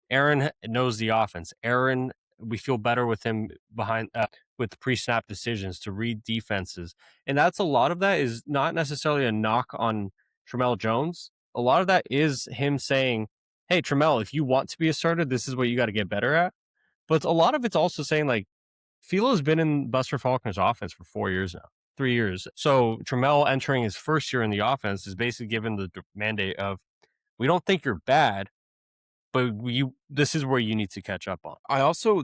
S1: Aaron knows the offense. Aaron, we feel better with him behind with pre-snap decisions to read defenses, and a lot of that is not necessarily a knock on Tramel Jones. A lot of that is him saying, "Hey, Tramel, if you want to be a starter, this is what you got to get better at." But a lot of it's also saying like, Philo's been in Buster Faulkner's offense for 4 years now. 3 years. So Tramel entering his first year in the offense is basically given the mandate of, we don't think you're bad, but this is where you need to catch up on.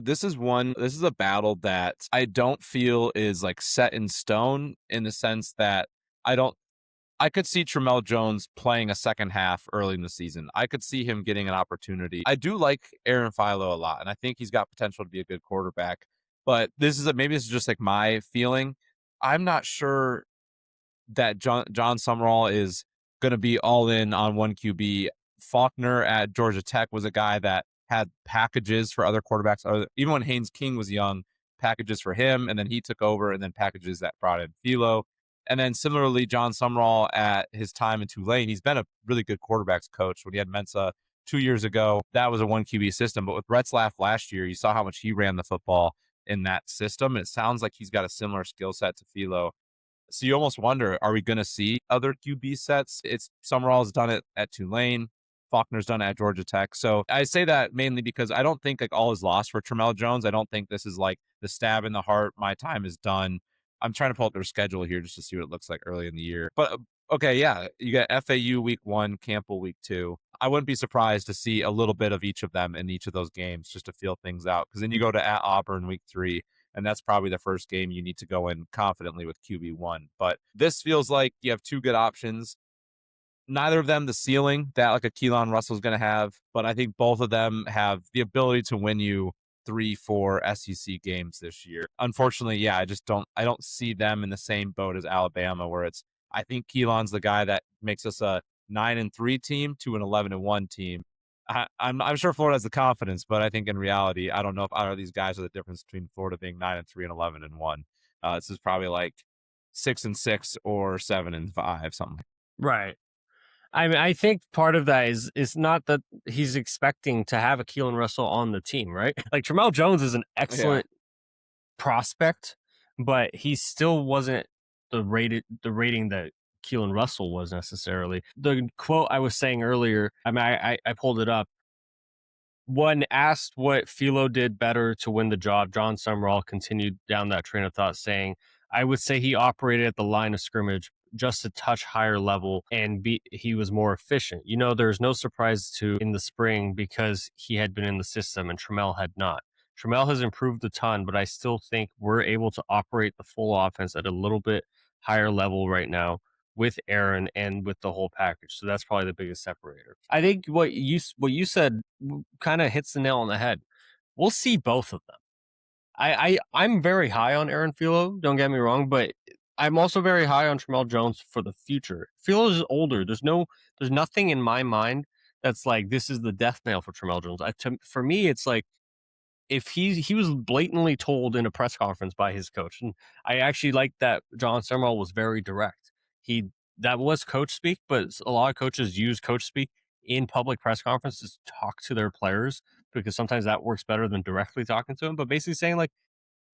S2: This is a battle that I don't feel is like set in stone, in the sense that I could see Tramel Jones playing a second half early in the season. I could see him getting an opportunity. I do like Aaron Philo a lot, and I think he's got potential to be a good quarterback. But maybe this is just like my feeling. I'm not sure that John Summerall is going to be all in on one QB. Faulkner at Georgia Tech was a guy that had packages for other quarterbacks. Even when Haynes King was young, packages for him, and then he took over, and then packages that brought in Philo. And then similarly, John Summerall at his time in Tulane, he's been a really good quarterbacks coach. When he had Mensa 2 years ago, that was a one QB system. But with Retzlaff last year, you saw how much he ran the football in that system. It sounds like he's got a similar skill set to Philo. So you almost wonder, are we going to see other QB sets? Summerall's done it at Tulane. Faulkner's done at Georgia Tech. So I say that mainly because I don't think like all is lost for Tramel Jones. I don't think this is like the stab in the heart. My time is done. I'm trying to pull up their schedule here just to see what it looks like early in the year. But okay, yeah, you got FAU week 1, Campbell week 2. I wouldn't be surprised to see a little bit of each of them in each of those games just to feel things out. Because then you go to at Auburn week 3, and that's probably the first game you need to go in confidently with QB1. But this feels like you have 2 good options. Neither of them the ceiling that like a Keelon Russell is going to have, but I think both of them have the ability to win you 3-4 SEC games this year. Unfortunately, yeah, I don't see them in the same boat as Alabama, where it's, I think Keelon's the guy that makes us a 9-3 team to an 11-1 team. I'm sure Florida has the confidence, but I think in reality, I don't know if either of these guys are the difference between Florida being 9-3 and 11-1. This is probably like 6-6 or 7-5, something.
S1: Right. I mean, I think part of that is not that he's expecting to have a Keelon Russell on the team, right? Like Tramel Jones is an excellent prospect, but he still wasn't the rating that Keelon Russell was necessarily. The quote I was saying earlier, I mean, I pulled it up. When asked what Philo did better to win the job, John Summerall continued down that train of thought, saying, I would say he operated at the line of scrimmage just a touch higher level and he was more efficient. You know, there's no surprise to in the spring because he had been in the system and Tramel had not. Tramel has improved a ton, but I still think we're able to operate the full offense at a little bit higher level right now with Aaron and with the whole package. So that's probably the biggest separator. I think what you said kind of hits the nail on the head. We'll see both of them. I'm very high on Aaron Philo, don't get me wrong, but I'm also very high on Tramel Jones for the future. Philo is older. There's nothing in my mind that's like this is the death nail for Tramel Jones. For me, it's like if he was blatantly told in a press conference by his coach, and I actually like that John Summerall was very direct. That was coach speak, but a lot of coaches use coach speak in public press conferences to talk to their players because sometimes that works better than directly talking to them. But basically saying like,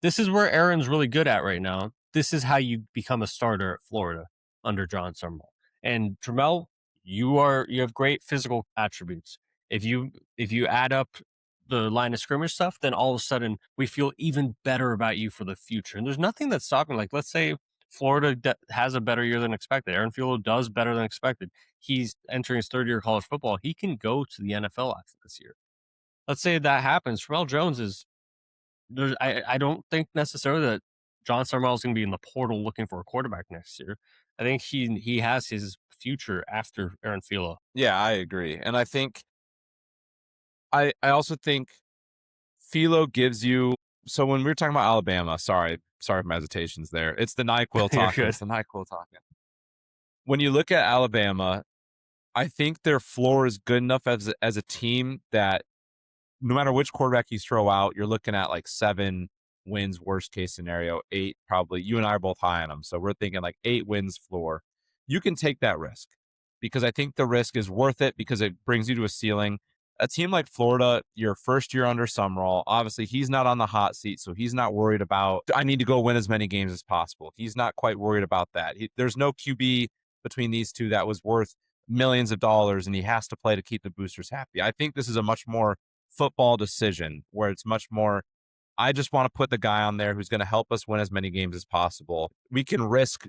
S1: this is where Aaron's really good at right now. This is how you become a starter at Florida under John Summerall. And Tramel, you have great physical attributes. If you add up the line of scrimmage stuff, then all of a sudden we feel even better about you for the future. And there's nothing that's stopping. Like, let's say Florida has a better year than expected. Aaron Philo does better than expected. He's entering his 3rd year of college football. He can go to the NFL after this year. Let's say that happens. Tramel Jones is I don't think necessarily that John Summerall is going to be in the portal looking for a quarterback next year. I think he has his future after Aaron Philo.
S2: Yeah, I agree. And I think I also think Philo gives you, so when we were talking about Alabama, sorry for my hesitations there. It's the NyQuil talking. It's the NyQuil talking. When you look at Alabama, I think their floor is good enough as a team that no matter which quarterback you throw out, you're looking at like 7 wins, worst case scenario, 8 probably. You and I are both high on them. So we're thinking like 8 wins floor. You can take that risk because I think the risk is worth it because it brings you to a ceiling. A team like Florida, your first year under Summerall, obviously he's not on the hot seat, so he's not worried about, I need to go win as many games as possible. He's not quite worried about that. There's no QB between these two that was worth millions of dollars, and he has to play to keep the boosters happy. I think this is a much more football decision where it's much more, I just want to put the guy on there who's going to help us win as many games as possible. We can risk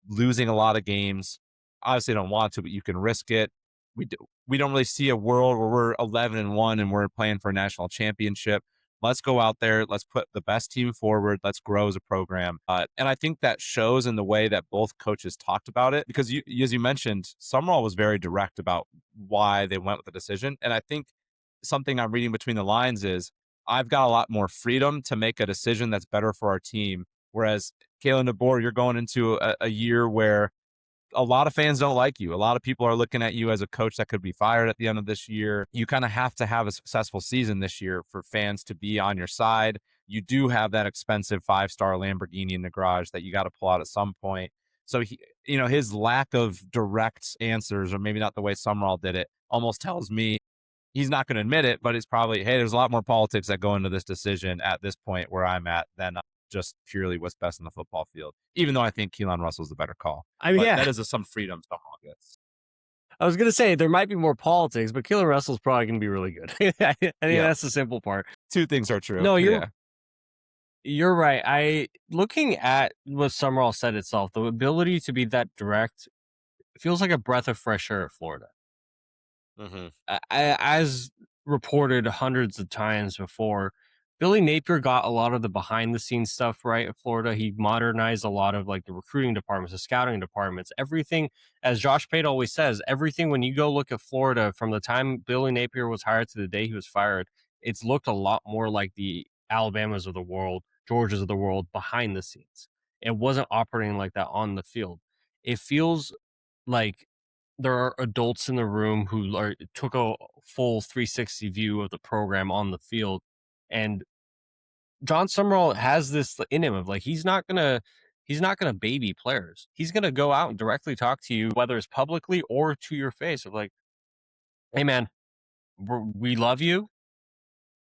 S2: losing a lot of games. Obviously, I don't want to, but you can risk it. We don't really see a world where we're 11-1 and we're playing for a national championship. Let's go out there. Let's put the best team forward. Let's grow as a program. And I think that shows in the way that both coaches talked about it, because as you mentioned, Summerall was very direct about why they went with the decision. And I think something I'm reading between the lines is I've got a lot more freedom to make a decision that's better for our team. Whereas Kalen DeBoer, you're going into a year where a lot of fans don't like you. A lot of people are looking at you as a coach that could be fired at the end of this year. You kind of have to have a successful season this year for fans to be on your side. You do have that expensive 5-star Lamborghini in the garage that you got to pull out at some point. So his lack of direct answers, or maybe not the way Summerall did it, almost tells me he's not going to admit it, but it's probably, hey, there's a lot more politics that go into this decision at this point where I'm at than just purely what's best in the football field, even though I think Keelon Russell's the better call.
S1: I mean,
S2: but that is some freedom to August.
S1: I was gonna say there might be more politics, but Keelon Russell's probably gonna be really good. I think that's the simple part.
S2: Two things are true.
S1: No, you're right. Looking at what Summerall said itself, the ability to be that direct feels like a breath of fresh air at Florida. As reported hundreds of times before, Billy Napier got a lot of the behind the scenes stuff right at Florida. He modernized a lot of like the recruiting departments, the scouting departments, everything. As Josh Pate always says, everything when you go look at Florida from the time Billy Napier was hired to the day he was fired, it's looked a lot more like the Alabamas of the world, Georgias of the world behind the scenes. It wasn't operating like that on the field. It feels like there are adults in the room who took a full 360 view of the program on the field. And John Summerall has this in him of like, he's not gonna baby players. He's gonna go out and directly talk to you, whether it's publicly or to your face of like, hey man, we love you,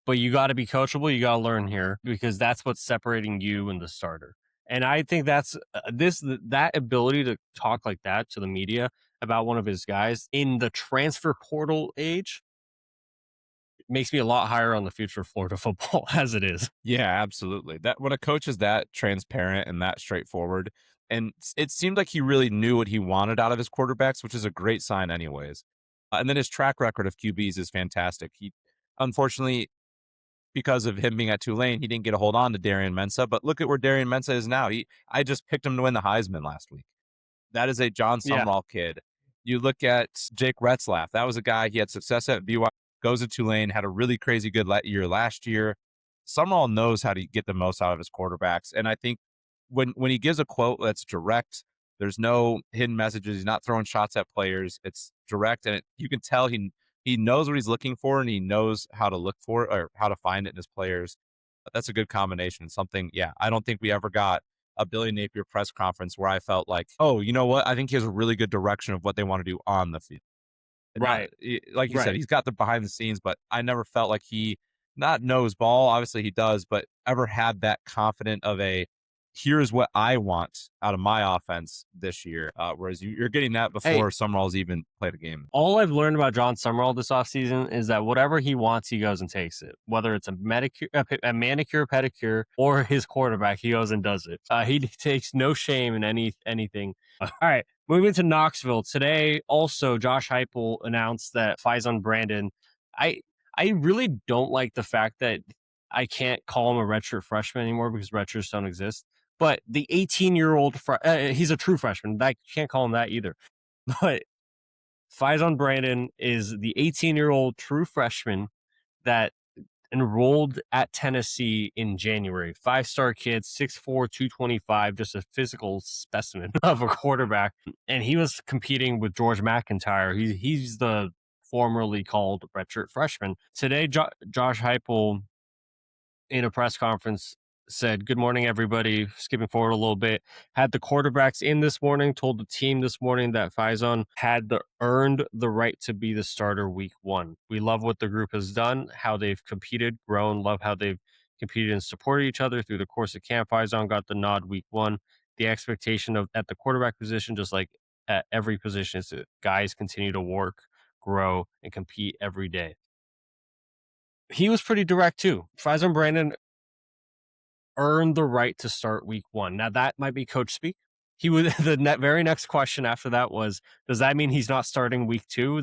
S1: but you got to be coachable. You got to learn here because that's what's separating you and the starter. And I think that's that ability to talk like that to the media about one of his guys in the transfer portal age makes me a lot higher on the future of Florida football as it is.
S2: Yeah, absolutely. That when a coach is that transparent and that straightforward, and it seemed like he really knew what he wanted out of his quarterbacks, which is a great sign, anyways. And then his track record of QBs is fantastic. He, unfortunately, because of him being at Tulane, he didn't get a hold on to Darian Mensah. But look at where Darian Mensah is now. I just picked him to win the Heisman last week. That is a John Summerall kid. You look at Jake Retzlaff. That was a guy, he had success at BYU, goes to Tulane, had a really crazy good year last year. Summerall knows how to get the most out of his quarterbacks. And I think when he gives a quote that's direct, there's no hidden messages. He's not throwing shots at players. It's direct, and you can tell he knows what he's looking for, and he knows how to look for it or how to find it in his players. That's a good combination. Something, I don't think we ever got a Billy Napier press conference where I felt like, oh, you know what? I think he has a really good direction of what they want to do on the field.
S1: Right.
S2: Like you said, he's got the behind the scenes, but I never felt like he not knows ball. Obviously he does, but ever had that confident of here's what I want out of my offense this year. Whereas you're getting that before Summerall's even played a game.
S1: All I've learned about John Summerall this offseason is that whatever he wants, he goes and takes it. Whether it's a manicure, pedicure, or his quarterback, he goes and does it. He takes no shame in anything. All right, moving to Knoxville. Today, also, Josh Heupel announced that Faison Brandon, I really don't like the fact that I can't call him a redshirt freshman anymore because redshirts don't exist. But the 18-year-old, he's a true freshman. I can't call him that either. But Faison Brandon is the 18-year-old true freshman that enrolled at Tennessee in January. 5-star kid, 6'4", 225, just a physical specimen of a quarterback. And he was competing with George McIntyre. He's the formerly called redshirt freshman. Today, Josh Heupel, in a press conference, said, good morning, everybody. Skipping forward a little bit, had the quarterbacks in this morning, told the team this morning that Faison had earned the right to be the starter week 1. We love what the group has done, how they've competed, grown, love how they've competed and supported each other through the course of camp. Faison got the nod week 1. The expectation at the quarterback position, just like at every position, is that guys continue to work, grow, and compete every day. He was pretty direct too. Faison Brandon earned the right to start week 1. Now that might be coach speak. He would very next question after that was, does that mean he's not starting week 2?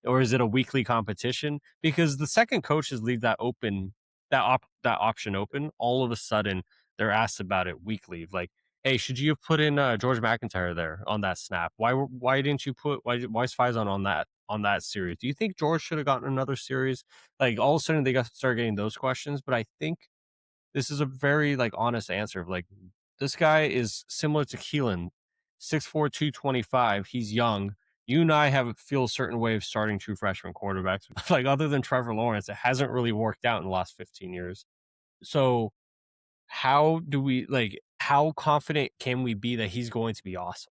S1: Or is it a weekly competition? Because the second coaches leave that open, that option open, all of a sudden they're asked about it weekly. Like, hey, should you have put in George McIntyre there on that snap? Why didn't you put? Why is Faison on that series? Do you think George should have gotten another series? Like all of a sudden they start getting those questions. But I think this is a very honest answer of this guy is similar to Keelon, 6'4", 225. He's young. You and I feel a certain way of starting true freshman quarterbacks. Other than Trevor Lawrence, it hasn't really worked out in the last 15 years. So how confident can we be that he's going to be awesome?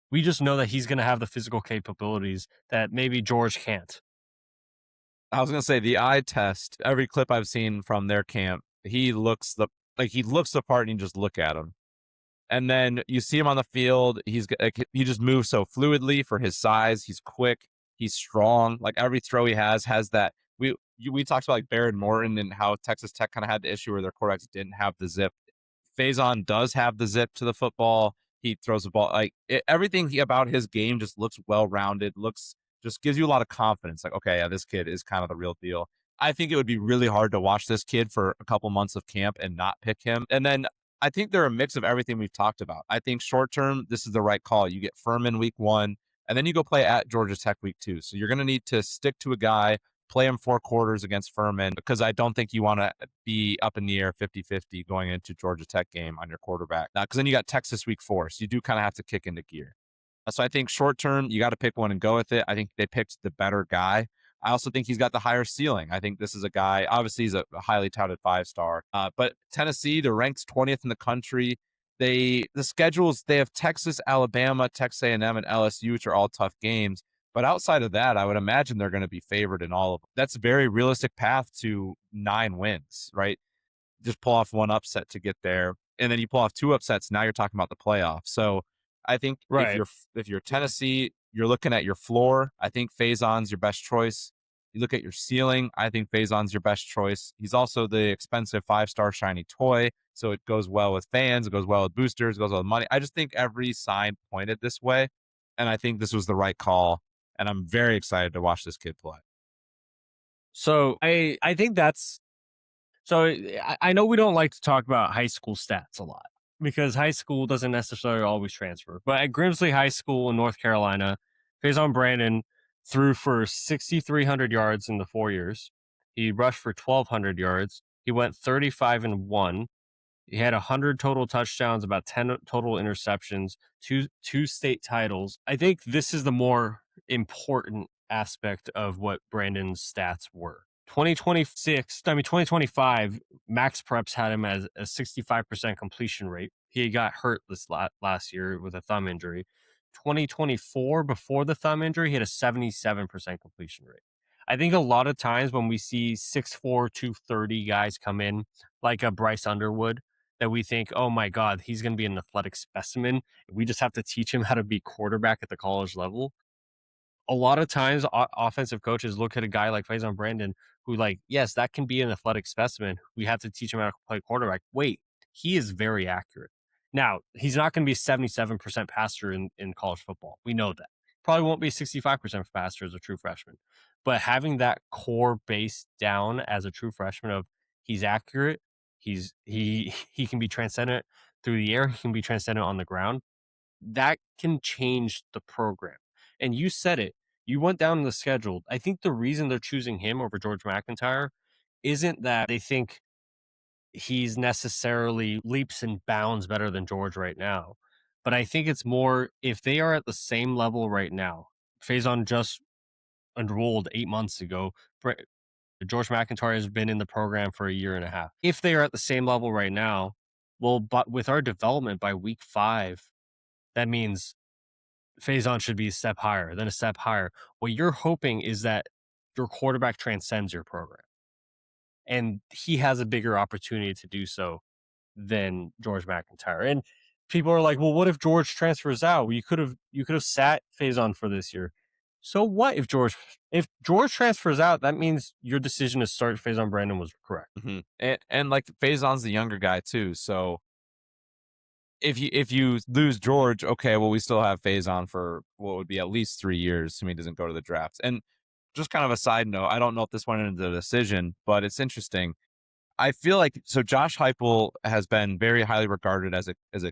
S1: We just know that he's going to have the physical capabilities that maybe George can't.
S2: I was going to say the eye test, every clip I've seen from their camp, he looks the part and you just look at him. And then you see him on the field. He just moves so fluidly for his size. He's quick. He's strong. Like every throw he has that. We talked about like Barrett Morton and how Texas Tech kind of had the issue where their quarterbacks didn't have the zip. Faison does have the zip to the football. He throws the ball everything about his game just looks well rounded. Just gives you a lot of confidence. Like, okay, yeah, this kid is kind of the real deal. I think it would be really hard to watch this kid for a couple months of camp and not pick him. And then I think they're a mix of everything we've talked about. I think short term, this is the right call. You get Furman week 1, and then you go play at Georgia Tech week 2. So you're going to need to stick to a guy, play him 4 quarters against Furman, because I don't think you want to be up in the air 50-50 going into Georgia Tech game on your quarterback. Because then you got Texas week 4. So you do kind of have to kick into gear. So I think short term, you got to pick one and go with it. I think they picked the better guy. I also think he's got the higher ceiling. I think this is a guy, obviously he's a highly touted 5-star, but Tennessee, they're ranked 20th in the country. The schedules, they have Texas, Alabama, Texas A&M, and LSU, which are all tough games. But outside of that, I would imagine they're going to be favored in all of them. That's a very realistic path to 9 wins, right? Just pull off one upset to get there. And then you pull off 2 upsets. Now you're talking about the playoffs. So I think if you're Tennessee, you're looking at your floor. I think Faison's your best choice. You look at your ceiling. I think Faison's your best choice. He's also the expensive 5-star shiny toy. So it goes well with fans. It goes well with boosters. It goes well with money. I just think every sign pointed this way. And I think this was the right call. And I'm very excited to watch this kid play.
S1: So I think that's, so I know we don't like to talk about high school stats a lot, because high school doesn't necessarily always transfer. But at Grimsley High School in North Carolina, Faison Brandon threw for 6,300 yards in the 4 years. He rushed for 1,200 yards. He went 35-1. He had 100 total touchdowns, about 10 total interceptions, two state titles. I think this is the more important aspect of what Brandon's stats were. 2025, Max Preps had him as a 65% completion rate. He got hurt this last year with a thumb injury. 2024, before the thumb injury, he had a 77% completion rate. I think a lot of times when we see 6'4", 230 guys come in, like a Bryce Underwood, that we think, oh my God, he's going to be an athletic specimen. We just have to teach him how to be quarterback at the college level. A lot of times offensive coaches look at a guy like Faison Brandon, who, like, yes, that can be an athletic specimen. We have to teach him how to play quarterback. Wait, he is very accurate. Now, he's not going to be a 77% passer in college football. We know that. Probably won't be a 65% passer as a true freshman. But having that core base down as a true freshman of he's accurate, he can be transcendent through the air, he can be transcendent on the ground, that can change the program. And you said it. You went down the schedule. I think the reason they're choosing him over George McIntyre isn't that they think he's necessarily leaps and bounds better than George right now. But I think it's more, if they are at the same level right now, Faison just enrolled 8 months ago. George McIntyre has been in the program for a year and a half. If they are at the same level right now, well, but with our development by week 5, that means Faison should be a step higher, then a step higher. What you're hoping is that your quarterback transcends your program. And he has a bigger opportunity to do so than George McIntyre. And people are like, well, what if George transfers out? You could have sat Faison for this year. So what if George transfers out? That means your decision to start Faison Brandon was correct.
S2: Mm-hmm. And like Faison's the younger guy too, so if you lose George, okay, well, we still have Faison for what would be at least 3 years, assuming he doesn't go to the draft. And just kind of a side note, I don't know if this went into the decision, but it's interesting. I feel like, so Josh Heupel has been very highly regarded as a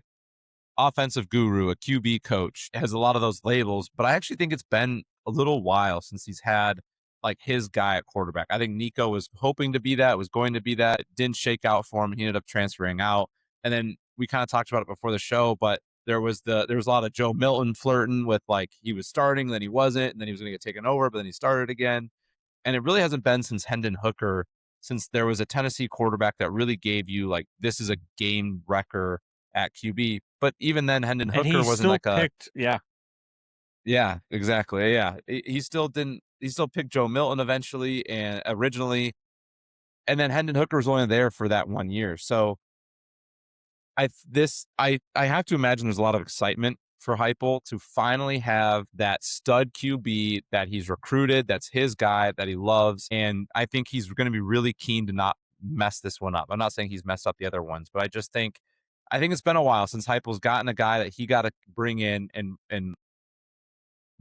S2: offensive guru, a QB coach, has a lot of those labels, but I actually think it's been a little while since he's had like his guy at quarterback. I think Nico was hoping to be that, was going to be that, it didn't shake out for him. He ended up transferring out. And then we kind of talked about it before the show, but there was a lot of Joe Milton flirting with, like, he was starting, then he wasn't, and then he was going to get taken over, but then he started again. And it really hasn't been since Hendon Hooker, since there was a Tennessee quarterback that really gave you, like, this is a game wrecker at QB. But even then, Hendon Hooker wasn't like
S1: picked,
S2: yeah, exactly. Yeah. He still picked Joe Milton eventually and originally. And then Hendon Hooker was only there for that 1 year. So I have to imagine there's a lot of excitement for Heupel to finally have that stud QB that he's recruited, that's his guy, that he loves. And I think he's going to be really keen to not mess this one up. I'm not saying he's messed up the other ones, but I think it's been a while since Heupel's gotten a guy that he got to bring in and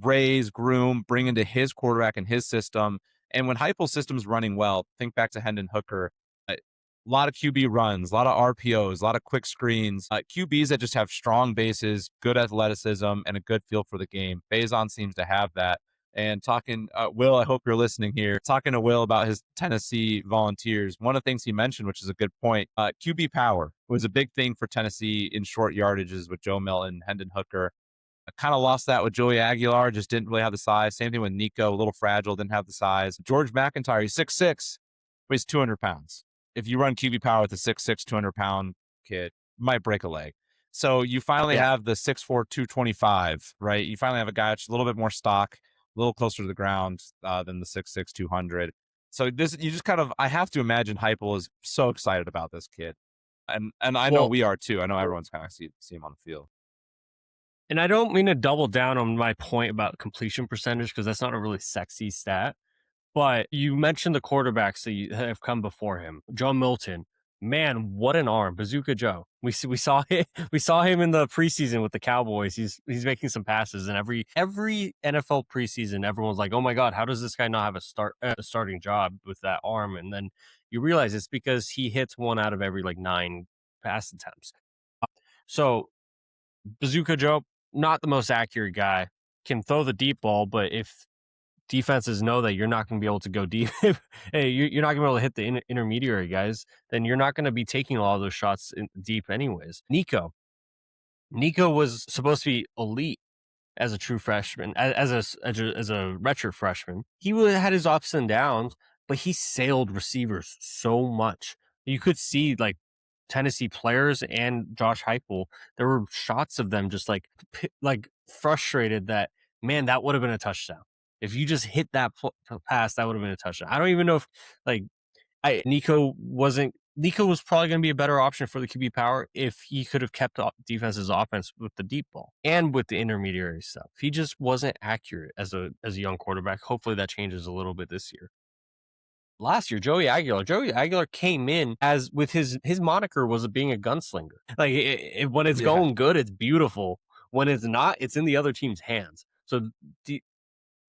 S2: raise, groom, bring into his quarterback and his system. And when Heupel's system's running well, think back to Hendon Hooker. A lot of QB runs, a lot of RPOs, a lot of quick screens, QBs that just have strong bases, good athleticism, and a good feel for the game. Faison seems to have that. And talking, Will, I hope you're listening here. Talking to Will about his Tennessee Volunteers, one of the things he mentioned, which is a good point, QB power was a big thing for Tennessee in short yardages with Joe Milton, Hendon Hooker. I kind of lost that with Joey Aguilar, just didn't really have the size. Same thing with Nico, a little fragile, didn't have the size. George McIntyre, he's 6'6", weighs 200 pounds. If you run QB power with a 6'6", 200-pound kid, might break a leg. So you finally have the 6'4", 225, right? You finally have a guy that's a little bit more stock, a little closer to the ground than the 6'6", 200. So this, you just kind of, I have to imagine Heupel is so excited about this kid. And I know we are too. I know everyone's kind of see him on the field.
S1: And I don't mean to double down on my point about completion percentage because that's not a really sexy stat. But you mentioned the quarterbacks that have come before him. Joe Milton, man, what an arm! Bazooka Joe. We saw him in the preseason with the Cowboys. He's making some passes, and every NFL preseason, everyone's like, "Oh my God, how does this guy not have a starting job with that arm?" And then you realize it's because he hits one out of every 9 pass attempts. So Bazooka Joe, not the most accurate guy, can throw the deep ball, but if defenses know that you're not going to be able to go deep, hey, you're not going to be able to hit the intermediary guys, then you're not going to be taking a lot of those shots deep anyways. Nico was supposed to be elite as a true freshman, as a redshirt freshman. He had his ups and downs, but he sailed receivers so much. You could see Tennessee players and Josh Heupel, there were shots of them just frustrated that, man, that would have been a touchdown. If you just hit that pass, that would have been a touchdown. I don't even know if Nico was probably going to be a better option for the QB power if he could have kept the defense's offense with the deep ball and with the intermediary stuff. He just wasn't accurate as a young quarterback. Hopefully that changes a little bit this year. Last year, Joey Aguilar came in as with his moniker was being a gunslinger. When it's going good, it's beautiful. When it's not, it's in the other team's hands. So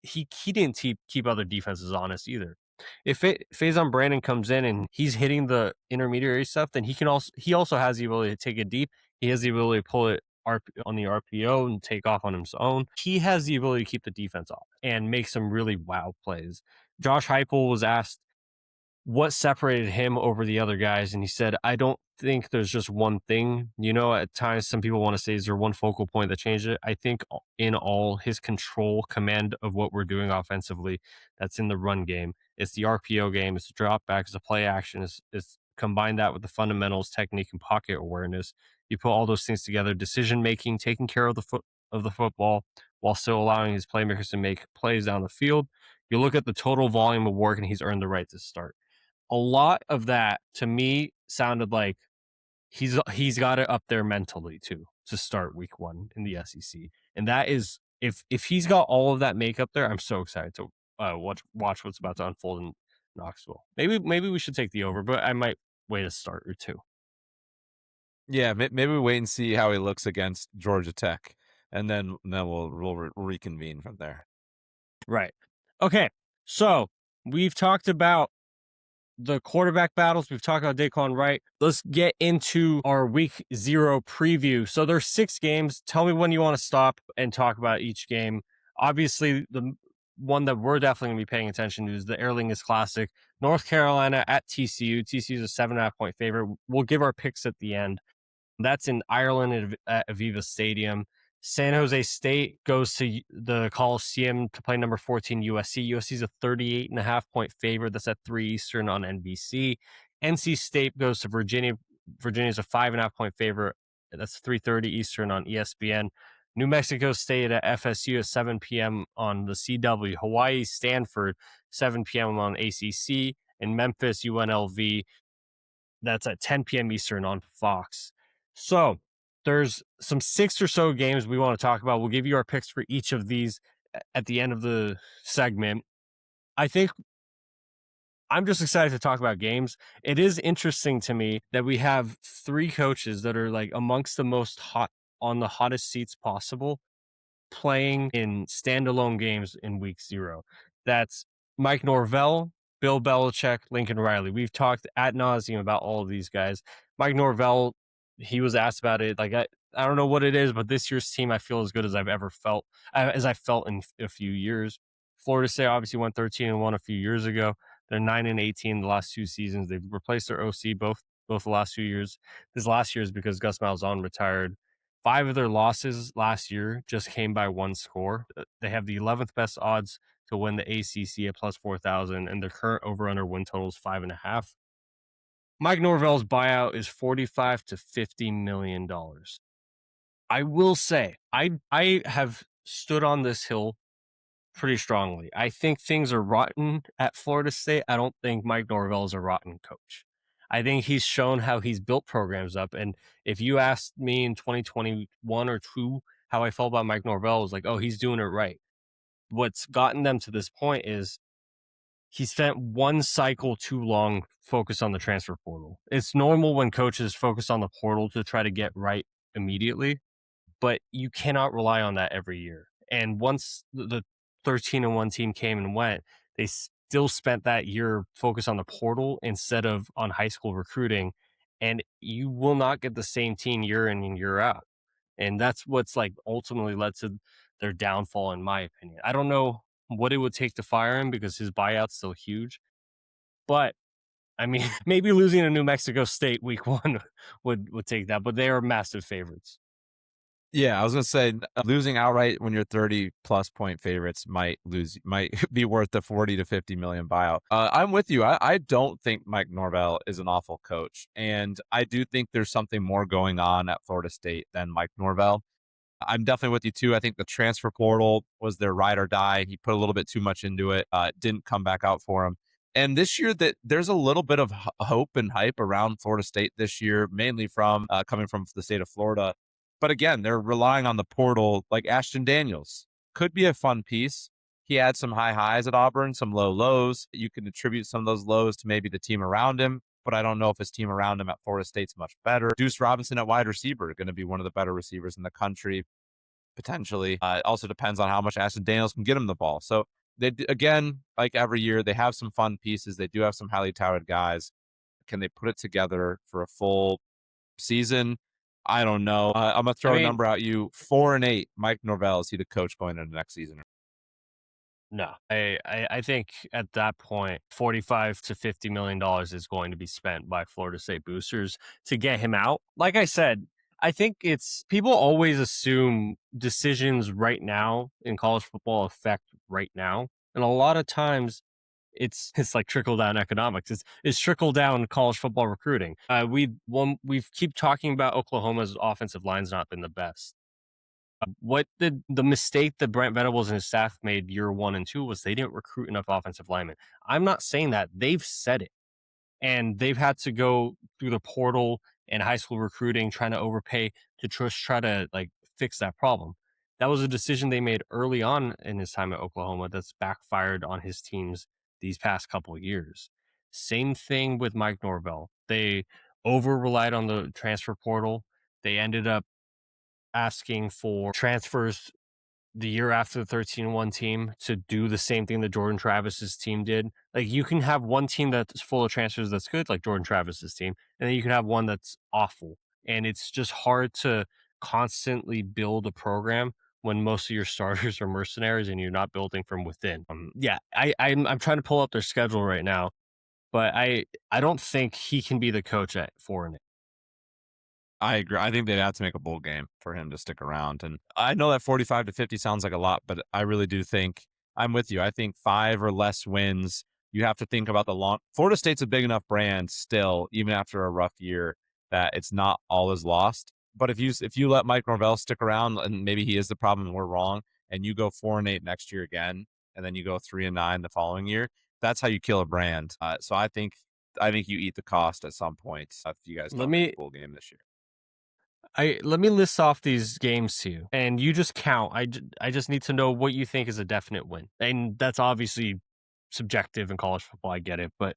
S1: he didn't keep other defenses honest either. If Faison Brandon comes in and he's hitting the intermediary stuff, then he also has the ability to take it deep. He has the ability to pull it on the RPO and take off on his own. He has the ability to keep the defense off and make some really wow plays. Josh Heupel was asked what separated him over the other guys, and he said, I don't think there's just one thing. At times some people want to say, is there one focal point that changed it? I think in all, his control, command of what we're doing offensively, that's in the run game. It's the RPO game, it's the drop back, it's the play action, it's combine that with the fundamentals, technique, and pocket awareness. You put all those things together, decision making, taking care of the football while still allowing his playmakers to make plays down the field. You look at the total volume of work, and he's earned the right to start. A lot of that to me sounded like he's got it up there mentally too to start week 1 in the SEC. And that is, if he's got all of that makeup there, I'm so excited to watch what's about to unfold in Knoxville. Maybe we should take the over, but I might wait a start or two.
S2: Yeah, maybe we wait and see how he looks against Georgia Tech, and then we'll reconvene from there.
S1: Right. Okay. So we've talked about the quarterback battles. We've talked about Dae'Quan Wright. Let's get into our week 0 preview. So there's 6 games. Tell me when you want to stop and talk about each game. Obviously, the one that we're definitely going to be paying attention to is the Aer Lingus Classic. North Carolina at TCU. TCU is a 7.5-point favorite. We'll give our picks at the end. That's in Ireland at Aviva Stadium. San Jose State goes to the Coliseum to play number 14 USC. USC is a 38.5-point favorite. That's at 3 Eastern on NBC. NC State goes to Virginia. Virginia is a 5.5-point favorite. That's 3:30 Eastern on ESPN. New Mexico State at FSU at 7 p.m. on the CW. Hawaii Stanford, 7 p.m. on ACC. And Memphis UNLV, that's at 10 p.m. Eastern on Fox. So there's some 6 or so games we want to talk about. We'll give you our picks for each of these at the end of the segment. I think I'm just excited to talk about games. It is interesting to me that we have 3 coaches that are like amongst the most hot on the hottest seats possible playing in standalone games in week 0. That's Mike Norvell, Bill Belichick, Lincoln Riley. We've talked ad nauseum about all of these guys. Mike Norvell, he was asked about it. Like I don't know what it is, but this year's team I feel as good as I've ever felt, as I felt in a few years. Florida State obviously went 13-1 a few years ago. They're 9-18 the last 2 seasons. They've replaced their OC both the last 2 years. This last year is because Gus Malzahn retired. 5 of their losses last year just came by 1 score. They have the 11th best odds to win the ACC at plus 4,000, and their current over-under win total is 5.5. Mike Norvell's buyout is $45 to $50 million. I will say, I have stood on this hill pretty strongly. I think things are rotten at Florida State. I don't think Mike Norvell is a rotten coach. I think he's shown how he's built programs up. And if you asked me in 2021 or 2 how I felt about Mike Norvell, it was like, oh, he's doing it right. What's gotten them to this point is he spent 1 cycle too long focused on the transfer portal. It's normal when coaches focus on the portal to try to get right immediately, but you cannot rely on that every year. And once the 13-1 team came and went, they still spent that year focused on the portal instead of on high school recruiting. And you will not get the same team year in and year out. And that's what's like ultimately led to their downfall, in my opinion. I don't know what it would take to fire him because his buyout's still huge. But I mean, maybe losing to New Mexico State week 1 would take that, but they are massive favorites.
S2: Yeah, I was gonna say losing outright when you're 30 plus point favorites might be worth the 40 to 50 million buyout. I'm with you. I don't think Mike Norvell is an awful coach, and I do think there's something more going on at Florida State than Mike Norvell. I'm definitely with you too. I think the transfer portal was their ride or die. He put a little bit too much into it. It didn't come back out for him. And this year, that there's a little bit of hope and hype around Florida State this year, mainly from coming from the state of Florida. But again, they're relying on the portal. Like Ashton Daniels could be a fun piece. He had some high highs at Auburn, some low lows. You can attribute some of those lows to maybe the team around him, but I don't know if his team around him at Florida State's much better. Deuce Robinson at wide receiver, going to be one of the better receivers in the country, potentially. It also depends on how much Ashton Daniels can get him the ball. So they, again, like every year, they have some fun pieces. They do have some highly touted guys. Can they put it together for a full season? I don't know. I'm gonna throw a number at you. 4-8. Mike Norvell, is he the coach going into next season?
S1: No, I think at that point, $45 to $50 million is going to be spent by Florida State boosters to get him out. Like I said, I think it's people always assume decisions right now in college football affect right now. And a lot of times it's like trickle down economics. It's trickle down college football recruiting. We keep talking about Oklahoma's offensive line's not been the best. What the mistake that Brent Venables and his staff made year 1 and 2 was they didn't recruit enough offensive linemen. I'm not saying that. They've said it. And they've had to go through the portal and high school recruiting, trying to overpay to just try to like fix that problem. That was a decision they made early on in his time at Oklahoma that's backfired on his teams these past couple of years. Same thing with Mike Norvell. They over relied on the transfer portal. They ended up asking for transfers the year after the 13-1 team to do the same thing that Jordan Travis's team did. Like you can have one team that's full of transfers that's good, like Jordan Travis's team, and then you can have one that's awful. And it's just hard to constantly build a program when most of your starters are mercenaries and you're not building from within. I'm trying to pull up their schedule right now, but I don't think he can be the coach at 4-8.
S2: I agree. I think they'd have to make a bowl game for him to stick around. And I know that 45 to 50 sounds like a lot, but I really do think I'm with you. I think 5 or less wins. You have to think about the long. Florida State's a big enough brand still, even after a rough year, that it's not all is lost. But if you let Mike Norvell stick around, and maybe he is the problem and we're wrong, and you go 4-8 next year again, and then you go 3-9 the following year, that's how you kill a brand. So I think you eat the cost at some point if you guys don't make a bowl game this year.
S1: Let me list off these games to you, and you just count. I just need to know what you think is a definite win, and that's obviously subjective in college football. I get it, but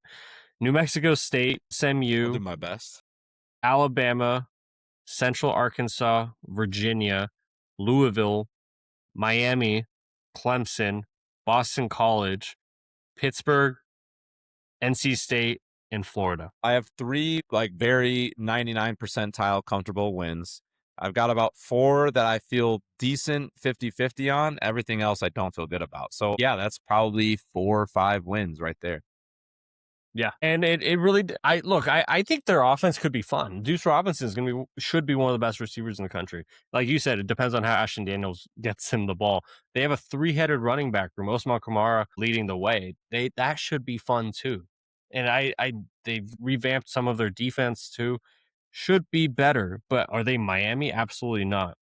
S1: New Mexico State,
S2: I'll do
S1: SMU,
S2: my best.
S1: Alabama, Central Arkansas, Virginia, Louisville, Miami, Clemson, Boston College, Pittsburgh, NC State, and Florida.
S2: I have 3 like very 99 percentile comfortable wins. I've got about 4 that I feel decent 50-50 on. Everything else I don't feel good about. So yeah, that's probably 4 or 5 wins right there.
S1: Yeah, and it really. I think their offense could be fun. Deuce Robinson should be one of the best receivers in the country. Like you said, it depends on how Ashton Daniels gets him the ball. They have a 3-headed running back room. Osman Kamara leading the way. That should be fun too. And they've revamped some of their defense too. Should be better, but are they Miami? Absolutely not.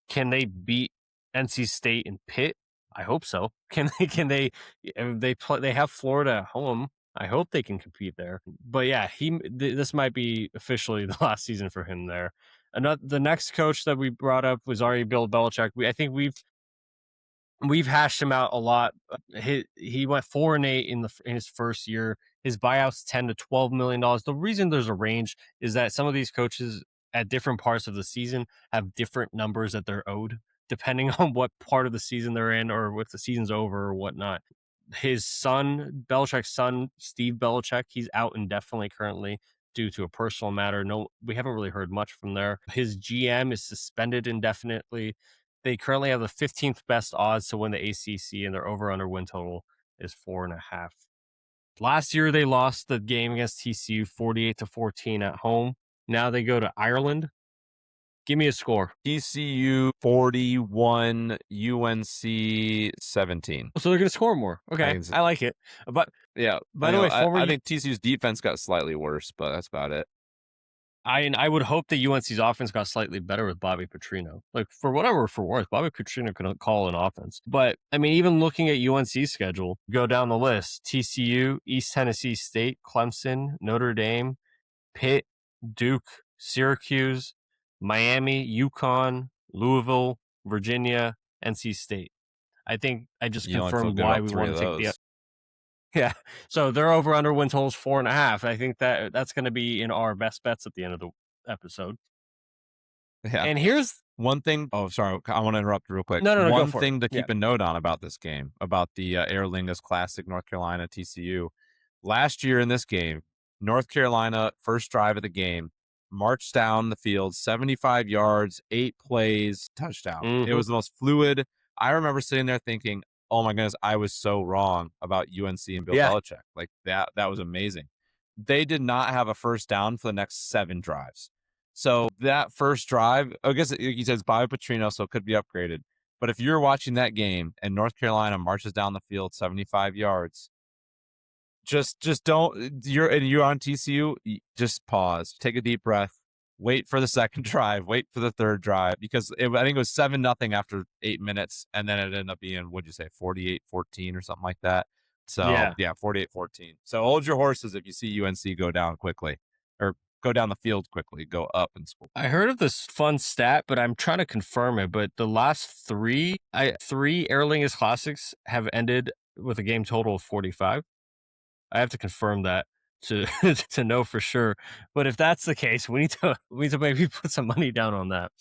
S1: Can they beat NC State and Pitt? I hope so. Can they they have Florida at home. I hope they can compete there. But yeah, this might be officially the last season for him there. The next coach that we brought up was already Bill Belichick. I think we've hashed him out a lot. He went 4-8 in his first year. His buyout's $10 to $12 million. The reason there's a range is that some of these coaches at different parts of the season have different numbers that they're owed, depending on what part of the season they're in or if the season's over or whatnot. His son, Belichick's son, Steve Belichick, he's out indefinitely currently due to a personal matter. No, we haven't really heard much from there. His GM is suspended indefinitely. They currently have the 15th best odds to win the ACC, and their over-under win total is 4.5. Last year, they lost the game against TCU 48-14 at home. Now they go to Ireland. Give me a score.
S2: TCU 41, UNC 17.
S1: So they're going to score more. Okay, I like it. But
S2: yeah,
S1: by the way,
S2: I think TCU's defense got slightly worse, but that's about it.
S1: I would hope that UNC's offense got slightly better with Bobby Petrino. Like, for whatever for worth, Bobby Petrino can call an offense. But, I mean, even looking at UNC's schedule, go down the list. TCU, East Tennessee State, Clemson, Notre Dame, Pitt, Duke, Syracuse, Miami, UConn, Louisville, Virginia, NC State. I think I just confirmed why we want to take the... Yeah, so their over-under win total is 4.5. I think that's going to be in our best bets at the end of the episode.
S2: Yeah,
S1: and here's
S2: one thing. Oh, sorry, I want to interrupt real quick.
S1: No,
S2: one thing to keep a note on about this game, about the Aer Lingus Classic, North Carolina TCU. Last year in this game, North Carolina first drive of the game marched down the field, 75 yards, 8 plays, touchdown. It was the most fluid. I remember sitting there thinking, oh my goodness, I was so wrong about UNC and Bill Belichick. Like that was amazing. They did not have a first down for the next 7 drives. So that first drive, I guess he says Bobby Petrino, so it could be upgraded. But if you're watching that game and North Carolina marches down the field 75 yards, just don't. You're on TCU. Just pause, take a deep breath, wait for the second drive, wait for the third drive, because I think it was 7-0 after 8 minutes, and then it ended up being, what'd you say, 48-14 or something like that. So yeah 48-14. So hold your horses if you see UNC go down quickly, or go down the field quickly, go up and score.
S1: I heard of this fun stat, but I'm trying to confirm it. But the last three Aer Lingus Classics have ended with a game total of 45. I have to confirm that to to know for sure. But if that's the case, we need to maybe put some money down on that.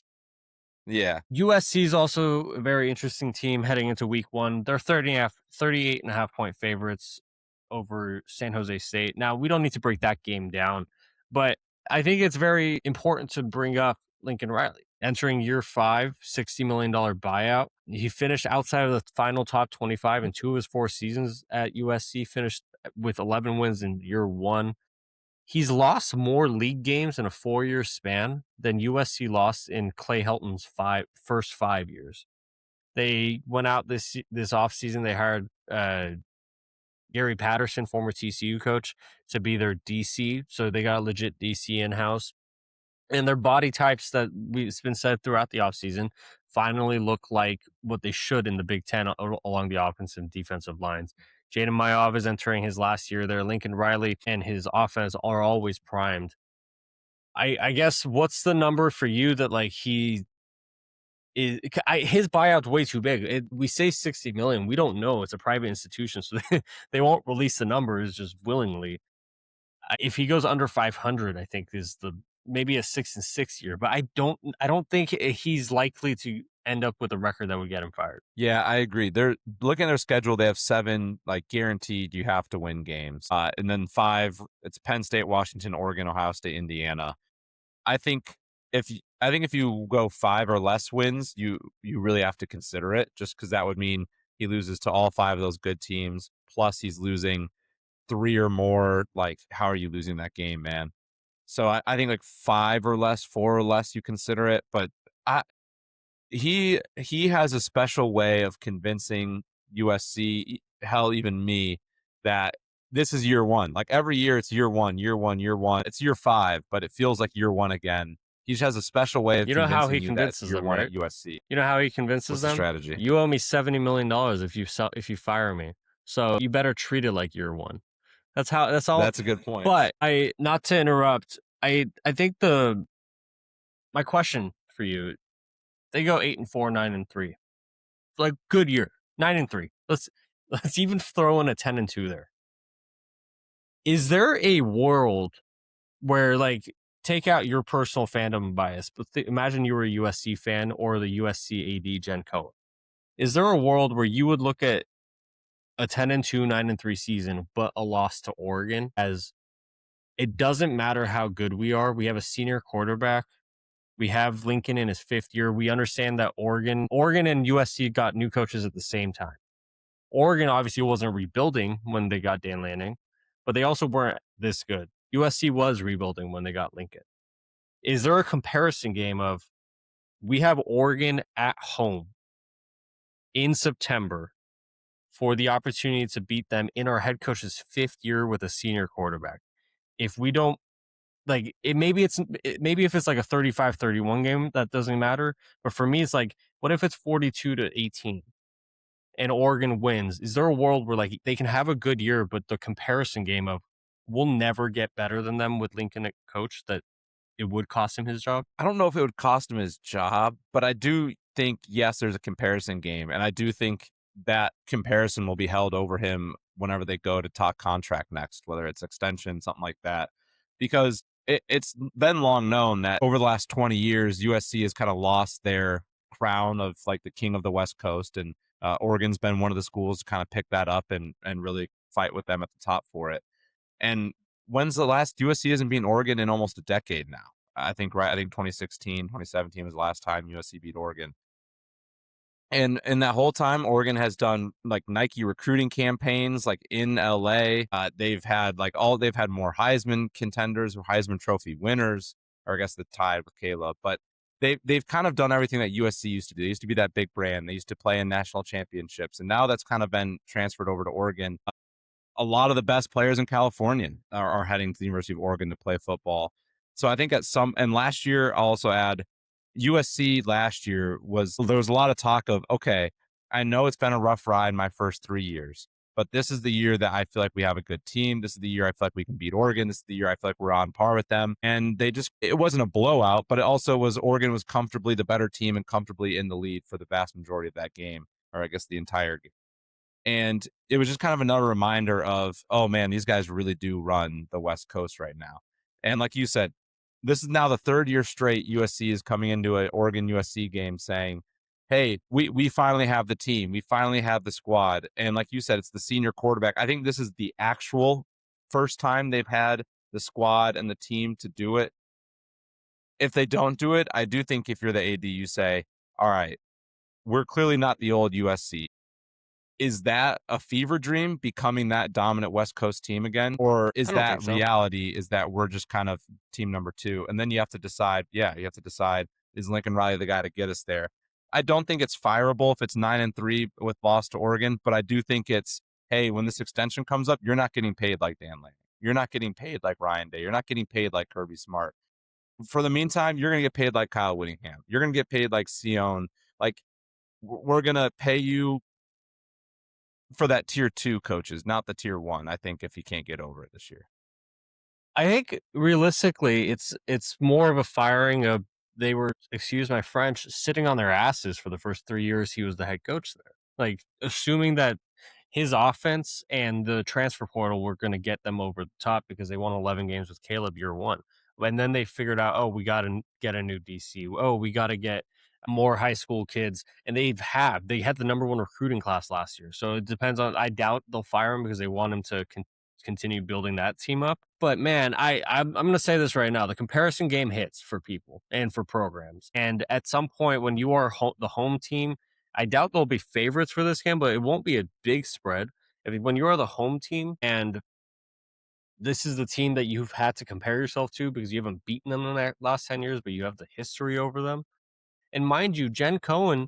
S2: Yeah.
S1: USC is also a very interesting team heading into week 1. They're 38.5 point favorites over San Jose State. Now, we don't need to break that game down, but I think it's very important to bring up Lincoln Riley. Entering year 5, $60 million buyout. He finished outside of the final top 25 in 2 of his 4 seasons at USC, finished with 11 wins in year 1. He's lost more league games in a 4-year span than USC lost in Clay Helton's first 5 years. They went out this offseason. They hired Gary Patterson, former TCU coach, to be their DC. So they got a legit DC in-house. And their body types that it's been said throughout the offseason finally look like what they should in the Big Ten along the offensive and defensive lines. Jaden Mayav is entering his last year there. Lincoln Riley and his offense are always primed. I guess what's the number for you that like he is his buyout's way too big. We say 60 million. We don't know. It's a private institution, so they won't release the numbers just willingly. If he goes under 500, I think is the maybe a 6-6 year. But I don't think he's likely to end up with a record that would get him fired.
S2: Yeah, I agree. They're looking at their schedule. They have 7 like guaranteed you have to win games, and then 5. It's Penn State, Washington, Oregon, Ohio State, Indiana. I think if you go 5 or less wins, you really have to consider it, just because that would mean he loses to all 5 of those good teams. Plus, he's losing 3 or more. Like, how are you losing that game, man? So I think like 5 or less, 4 or less, you consider it. But he has a special way of convincing USC, hell, even me, that this is year one. Like every year, it's year one, year one, year one. It's year 5, but it feels like year one again. He just has a special way of
S1: You know how he
S2: convincing you that it's
S1: convinces
S2: year
S1: them,
S2: one
S1: right?
S2: at USC.
S1: You know how he convinces
S2: What's the
S1: them?
S2: strategy?
S1: You owe me $70 million if you fire me. So you better treat it like year one. That's all.
S2: That's a good point.
S1: But not to interrupt, I think my question for you, they go 8-4, 9-3. Like good year. 9-3. Let's even throw in a 10-2 there. Is there a world where, like, take out your personal fandom bias, but imagine you were a USC fan or the USC AD Jen Cohen. Is there a world where you would look at a 10-2, 9-3 season, but a loss to Oregon as it doesn't matter how good we are? We have a senior quarterback. We have Lincoln in his 5th year. We understand that Oregon and USC got new coaches at the same time. Oregon obviously wasn't rebuilding when they got Dan Lanning, but they also weren't this good. USC was rebuilding when they got Lincoln. Is there a comparison game of we have Oregon at home in September for the opportunity to beat them in our head coach's 5th year with a senior quarterback? If we don't, like, maybe if it's like a 35-31 game, that doesn't matter. But for me, it's like, what if it's 42-18 and Oregon wins? Is there a world where like they can have a good year, but the comparison game of we'll never get better than them with Lincoln at coach, that it would cost him his job?
S2: I don't know if it would cost him his job, but I do think, yes, there's a comparison game. And I do think that comparison will be held over him whenever they go to talk contract next, whether it's extension, something like that. Because it's been long known that over the last 20 years, USC has kind of lost their crown of like the king of the West Coast. And Oregon's been one of the schools to kind of pick that up and really fight with them at the top for it. And when's the last USC hasn't beaten Oregon in almost a decade now? I think 2016, 2017 was the last time USC beat Oregon. And in that whole time, Oregon has done like Nike recruiting campaigns, like in LA. They've had more Heisman contenders or Heisman Trophy winners, or I guess the tied with Caleb. But they've kind of done everything that USC used to do. They used to be that big brand. They used to play in national championships, and now that's kind of been transferred over to Oregon. A lot of the best players in California are heading to the University of Oregon to play football. So I think and last year, I'll also add, USC last year there was a lot of talk of, okay, I know it's been a rough ride my first 3 years, but this is the year that I feel like we have a good team. This is the year I feel like we can beat Oregon. This is the year I feel like we're on par with them. And it wasn't a blowout, but it also was, Oregon was comfortably the better team and comfortably in the lead for the vast majority of that game, or I guess the entire game. And it was just kind of another reminder of, oh man, these guys really do run the West Coast right now. And like you said, this is now the 3rd year straight USC is coming into an Oregon USC game saying, hey, we finally have the team. We finally have the squad. And like you said, it's the senior quarterback. I think this is the actual first time they've had the squad and the team to do it. If they don't do it, I do think if you're the AD, you say, all right, we're clearly not the old USC. Is that a fever dream, becoming that dominant West Coast team again? Or is that reality, is that we're just kind of team number 2? And then you have to decide, is Lincoln Riley the guy to get us there? I don't think it's fireable if it's 9-3 with loss to Oregon, but I do think it's, hey, when this extension comes up, you're not getting paid like Dan Lanning. You're not getting paid like Ryan Day. You're not getting paid like Kirby Smart. For the meantime, you're going to get paid like Kyle Whittingham. You're going to get paid like Sion. Like, we're going to pay you for that tier 2 coaches, not the tier 1, I think, if he can't get over it this year.
S1: I think realistically, it's more of a firing of they were, excuse my French, sitting on their asses for the first 3 years he was the head coach there. Like assuming that his offense and the transfer portal were going to get them over the top because they won 11 games with Caleb year one. And then they figured out, oh, we got to get a new DC. Oh, we got to get more high school kids. And they had the number one recruiting class last year. So it depends on, I doubt they'll fire him because they want him to continue building that team up. But man, I'm going to say this right now: the comparison game hits for people and for programs. And at some point, when you are the home team, I doubt there'll be favorites for this game, but it won't be a big spread. When you are the home team and this is the team that you've had to compare yourself to because you haven't beaten them in the last 10 years, but you have the history over them. And mind you, Jen Cohen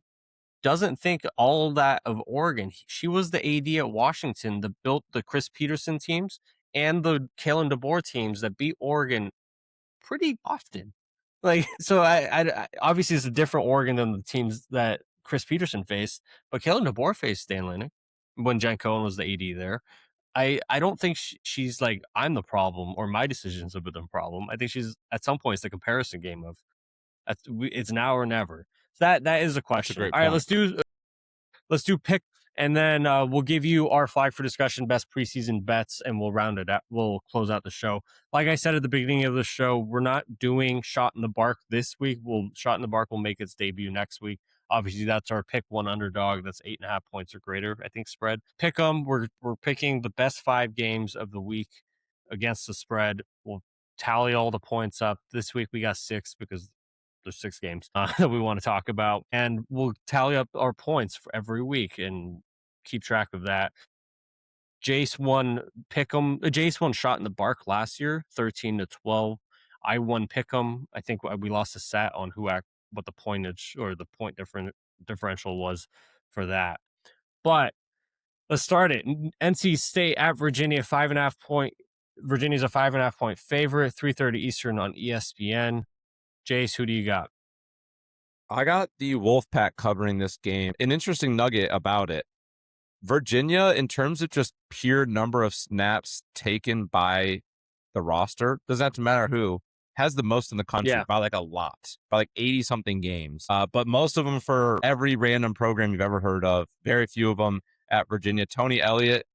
S1: doesn't think all that of Oregon. She was the AD at Washington that built the Chris Peterson teams and the Kalen DeBoer teams that beat Oregon pretty often. Like, so I obviously it's a different Oregon than the teams that Chris Peterson faced, but Kalen DeBoer faced Dan Lanning when Jen Cohen was the AD there. I don't think she's like, I'm the problem or my decisions have been the problem. I think she's at some point it's the comparison game of it's now or never. So that is a question. All right, let's do pick, and then we'll give you our flag for discussion best preseason bets, and we'll round it out. We'll close out the show. Like I said at the beginning of the show, we're not doing Shot in the Bark this week. Shot in the Bark will make its debut next week. Obviously, that's our pick one underdog. That's 8.5 points or greater, I think, spread. Pick them. We're picking the best 5 games of the week against the spread. We'll tally all the points up. This week we got 6 because there's 6 games that we want to talk about, and we'll tally up our points for every week and keep track of that. Jace won pick'em. Jace won Shot in the Bark last year, 13-12. I won pick'em. I think we lost a set on what the pointage or the point differential was for that. But let's start it. NC State at Virginia, 5.5 point. Virginia's a 5.5 point favorite. 3:30 Eastern on ESPN. Jace, who do you got?
S2: I got the Wolfpack covering this game. An interesting nugget about it: Virginia, in terms of just pure number of snaps taken by the roster, doesn't have to matter who, has the most in the country by like a lot, by like 80 something games. But most of them for every random program you've ever heard of. Very few of them at Virginia. Tony Elliott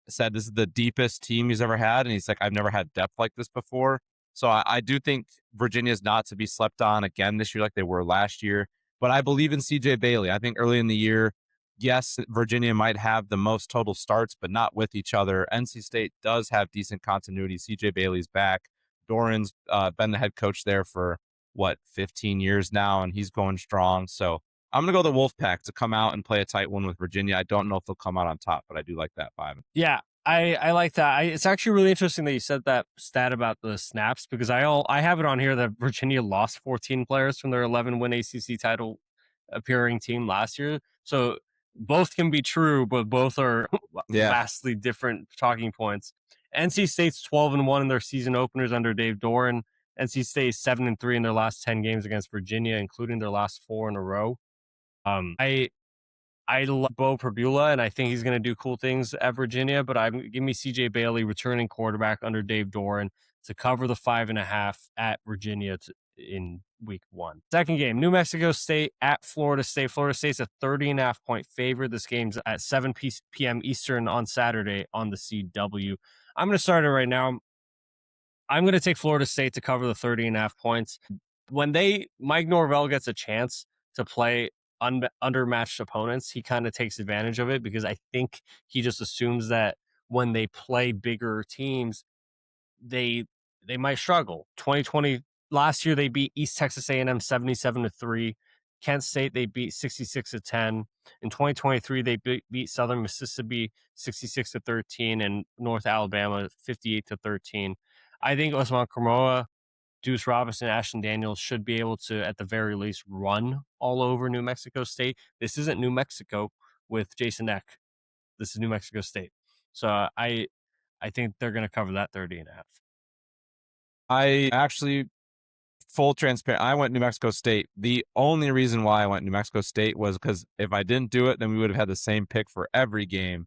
S2: said this is the deepest team he's ever had, and he's like, I've never had depth like this before. So I do think Virginia is not to be slept on again this year like they were last year. But I believe in CJ Bailey. I think early in the year, yes, Virginia might have the most total starts, but not with each other. NC State does have decent continuity. CJ Bailey's back. Doran's been the head coach there for, 15 years now, and he's going strong. So I'm going to go the Wolfpack to come out and play a tight one with Virginia. I don't know if they'll come out on top, but I do like that 5.
S1: Yeah, I like that. It's actually really interesting that you said that stat about the snaps, because I have it on here that Virginia lost 14 players from their 11-win ACC title appearing team last year. So both can be true, but both are vastly different talking points. NC State's 12-1 in their season openers under Dave Doran. NC State is 7-3 in their last 10 games against Virginia, including their last 4 in a row. I love Bo Perbula, and I think he's going to do cool things at Virginia, but give me CJ Bailey, returning quarterback under Dave Doran, to cover the 5.5 at Virginia in week 1. Second game, New Mexico State at Florida State. Florida State's a 30.5 point favorite. This game's at 7 p.m. Eastern on Saturday on the CW. I'm going to start it right now. I'm going to take Florida State to cover the 30.5 points. When Mike Norvell gets a chance to play undermatched opponents, he kind of takes advantage of it, because I think he just assumes that when they play bigger teams, they might struggle. 2020 last year, they beat East Texas A&M 77-3. Kent State, they beat 66-10. In 2023, they beat Southern Mississippi 66-13 and North Alabama 58-13. I think Osman Kramoa, Deuce Robinson, Ashton Daniels should be able to, at the very least, run all over New Mexico State. This isn't New Mexico with Jason Eck. This is New Mexico State. So I think they're going to cover that 30.5.
S2: I actually, full transparent, I went New Mexico State. The only reason why I went New Mexico State was because if I didn't do it, then we would have had the same pick for every game.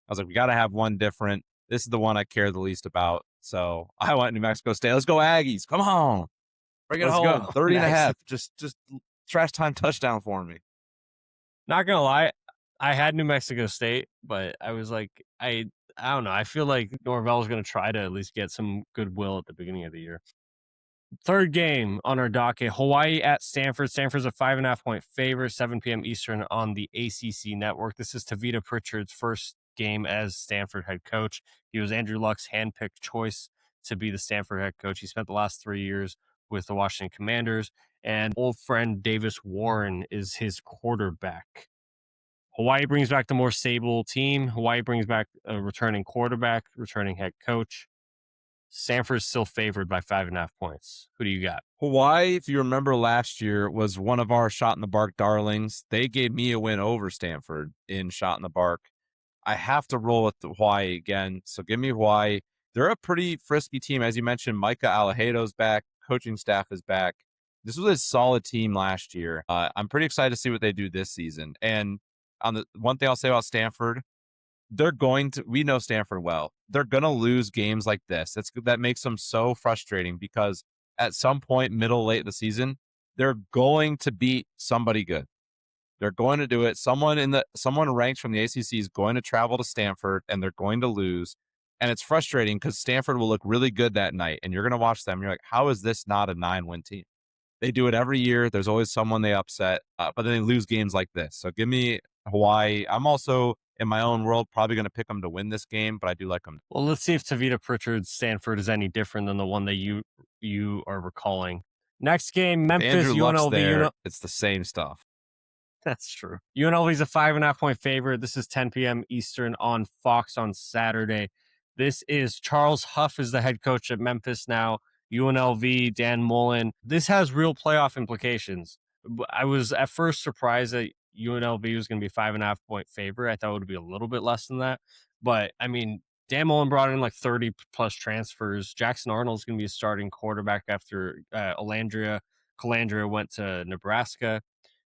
S2: I was like, we got to have one different. This is the one I care the least about. So I went New Mexico State. Let's go Aggies. Come on. Bring it
S1: Let's
S2: home.
S1: go.
S2: 30 and a
S1: Nice.
S2: half. Just trash time touchdown for me.
S1: Not gonna lie, I had New Mexico State, but I was like, I don't know. I feel like Norvell was gonna try to at least get some goodwill at the beginning of the year. Third game on our docket, Hawaii at Stanford. Stanford's a 5.5-point favorite, 7 p.m. Eastern on the ACC network. This is Tavita Pritchard's first game as Stanford head coach. He was Andrew Luck's handpicked choice to be the Stanford head coach. He spent the last 3 years with the Washington Commanders, and old friend Davis Warren is his quarterback. Hawaii brings back the more stable team. Hawaii brings back a returning quarterback, returning head coach. Stanford's still favored by 5.5 points. Who do you got?
S2: Hawaii, if you remember last year, was one of our shot in the bark darlings. They gave me a win over Stanford in shot in the bark. I have to roll with Hawaii again. So give me Hawaii. They're a pretty frisky team. As you mentioned, Micah Alahado's back. Coaching staff is back. This was a solid team last year. I'm pretty excited to see what they do this season. And on the one thing I'll say about Stanford, we know Stanford well. They're going to lose games like this. That makes them so frustrating because at some point, late in the season, they're going to beat somebody good. They're going to do it. Someone ranked from the ACC is going to travel to Stanford and they're going to lose. And it's frustrating because Stanford will look really good that night. And you're going to watch them. You're like, how is this not a 9-win team? They do it every year. There's always someone they upset, but then they lose games like this. So give me Hawaii. I'm also, in my own world, probably going to pick them to win this game, but I do like them.
S1: Well, let's see if Tavita Pritchard's Stanford is any different than the one that you are recalling. Next game, Memphis,
S2: Andrew Luck's
S1: UNLV.
S2: there. It's the same stuff.
S1: That's true. UNLV's a 5.5-point favorite. This is 10 p.m. Eastern on Fox on Saturday. This is Charles Huff is the head coach at Memphis now. UNLV, Dan Mullen. This has real playoff implications. I was at first surprised that UNLV was going to be 5.5-point favorite. I thought it would be a little bit less than that. But, I mean, Dan Mullen brought in like 30-plus transfers. Jackson Arnold's going to be a starting quarterback after Calandria went to Nebraska.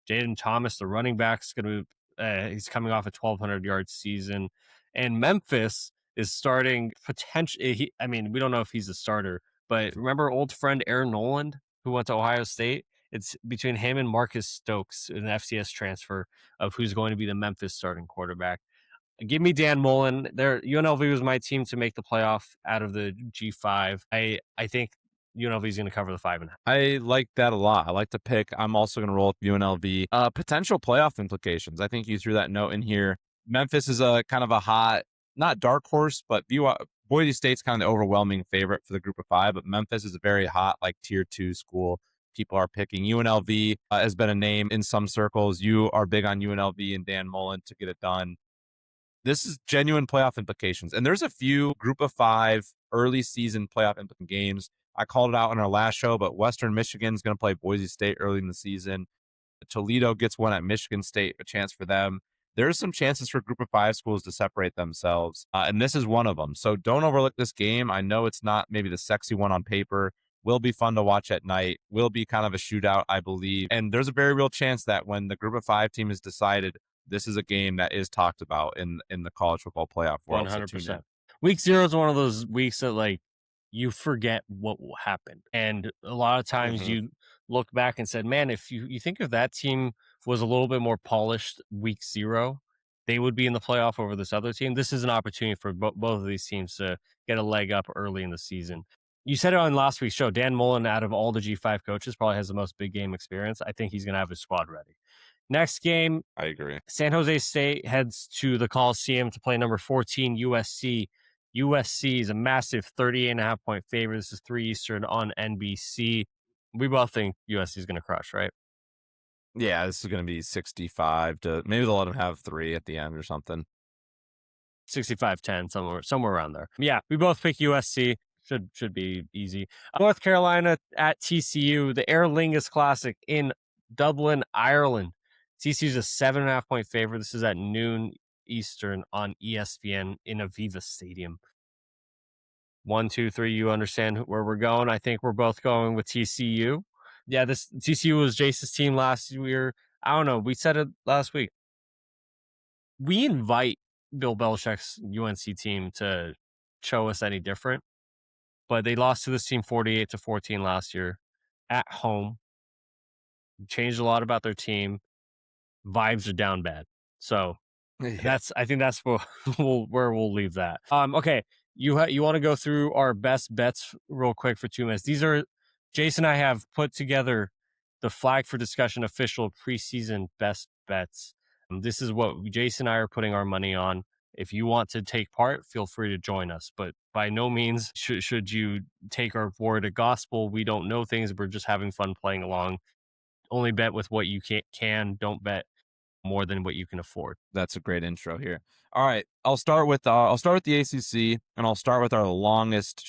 S1: Jaden Thomas, the running back, is going to he's coming off a 1,200-yard season. And Memphis is starting potentially. We don't know if he's a starter, but remember old friend Aaron Noland, who went to Ohio State? It's between him and Marcus Stokes, an FCS transfer, of who's going to be the Memphis starting quarterback. Give me Dan Mullen. UNLV was my team to make the playoff out of the G5. I think UNLV is going to cover the 5.5.
S2: I like that a lot. I like to pick. I'm also going to roll with UNLV. Potential playoff implications. I think you threw that note in here. Memphis is a kind of a hot, not dark horse, but Boise State's kind of the overwhelming favorite for the group of 5, but Memphis is a very hot, like tier 2 school. People are picking. UNLV has been a name in some circles. You are big on UNLV and Dan Mullen to get it done. This is genuine playoff implications. And there's a few group of 5 early season playoff games. I called it out in our last show, but Western Michigan is going to play Boise State early in the season. Toledo gets one at Michigan State, a chance for them. There's some chances for group of 5 schools to separate themselves, and this is one of them. So don't overlook this game. I know it's not maybe the sexy one on paper. Will be fun to watch at night. Will be kind of a shootout, I believe. And there's a very real chance that when the group of 5 team is decided, this is a game that is talked about in the college football playoff world.
S1: 100%.
S2: So
S1: Week 0 is one of those weeks that like you forget what will happen. And a lot of times you look back and said, man, if you think if that team was a little bit more polished week 0, they would be in the playoff over this other team. This is an opportunity for both of these teams to get a leg up early in the season. You said it on last week's show, Dan Mullen, out of all the G5 coaches, probably has the most big game experience. I think he's going to have his squad ready. Next game,
S2: I agree.
S1: San Jose State heads to the Coliseum to play number 14 USC. USC is a massive 38.5-point favorite. This is 3 Eastern on NBC. We both think USC is going to crush, right?
S2: Yeah, this is going to be 65 to maybe they'll let them have 3 at the end or something.
S1: 65-10, somewhere around there. Yeah, we both pick USC. Should be easy. North Carolina at TCU, the Aer Lingus Classic in Dublin, Ireland. TCU is a 7.5-point favorite. This is at noon Eastern on ESPN in Aviva Stadium. 1, 2, 3. You understand where we're going. I think we're both going with TCU. Yeah, this TCU was Jace's team last year. I don't know. We said it last week. We invite Bill Belichick's UNC team to show us any different. but they lost to this team 48-14 last year at home. Changed a lot about their team. Vibes are down bad. So
S2: Yeah.
S1: I think that's where we'll leave that. Okay, you want to go through our best bets real quick for 2 minutes. These are Jason and I have put together the flag for discussion official preseason best bets. This is what Jason and I are putting our money on. If you want to take part, feel free to join us. But by no means should you take our word of gospel. We don't know things. We're just having fun playing along. Only bet with what you can. Don't bet more than what you can afford.
S2: That's a great intro here. All right, I'll start with the ACC, and I'll start with our longest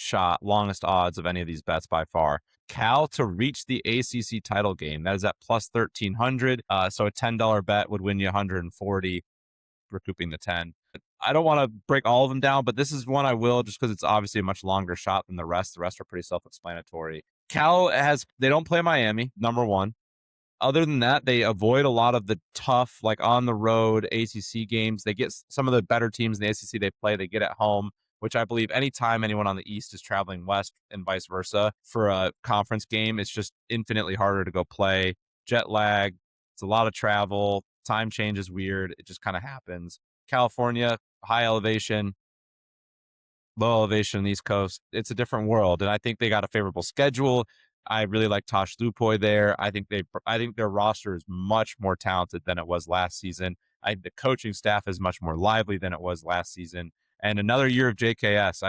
S2: odds of any of these bets by far. Cal to reach the ACC title game. That is at plus 1,300. So a $10 bet would win you 140, recouping the 10. I don't want to break all of them down, but this is one I will, just because it's obviously a much longer shot than the rest. The rest are pretty self-explanatory. Cal they don't play Miami, number one. Other than that, they avoid a lot of the tough, like on the road ACC games. They get some of the better teams in the ACC they get at home, which I believe anytime anyone on the East is traveling west and vice versa for a conference game, it's just infinitely harder to go play. Jet lag, it's a lot of travel, time change is weird. It just kind of happens. California, high elevation, low elevation on the East Coast. It's a different world, and I think they got a favorable schedule. I really like Tosh Loophole there. I think their roster is much more talented than it was last season. The coaching staff is much more lively than it was last season. And another year of JKS.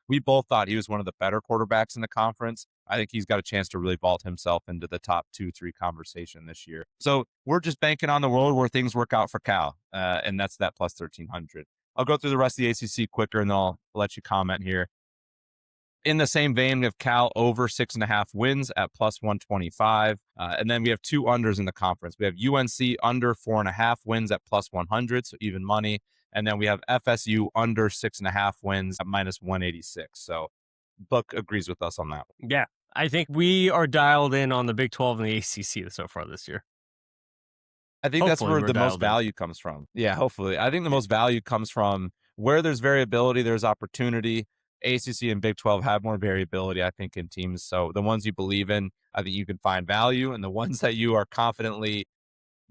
S2: We both thought he was one of the better quarterbacks in the conference. I think he's got a chance to really vault himself into the top 2-3 conversation this year. So we're just banking on the world where things work out for Cal, and that's that plus 1,300. I'll go through the rest of the ACC quicker, and then I'll let you comment here. In the same vein, we have Cal over 6.5 wins at plus 125. And then we have two unders in the conference. We have UNC under 4.5 wins at plus 100, so even money. And then we have FSU under 6.5 wins at minus 186. So Buck agrees with us on that one.
S1: Yeah, I think we are dialed in on the Big 12 and the ACC so far this year.
S2: I think that's where the most value comes from. Yeah, hopefully. I think the most value comes from where there's variability, there's opportunity. ACC and Big 12 have more variability, I think, in teams. So the ones you believe in, I think you can find value. And the ones that you are confidently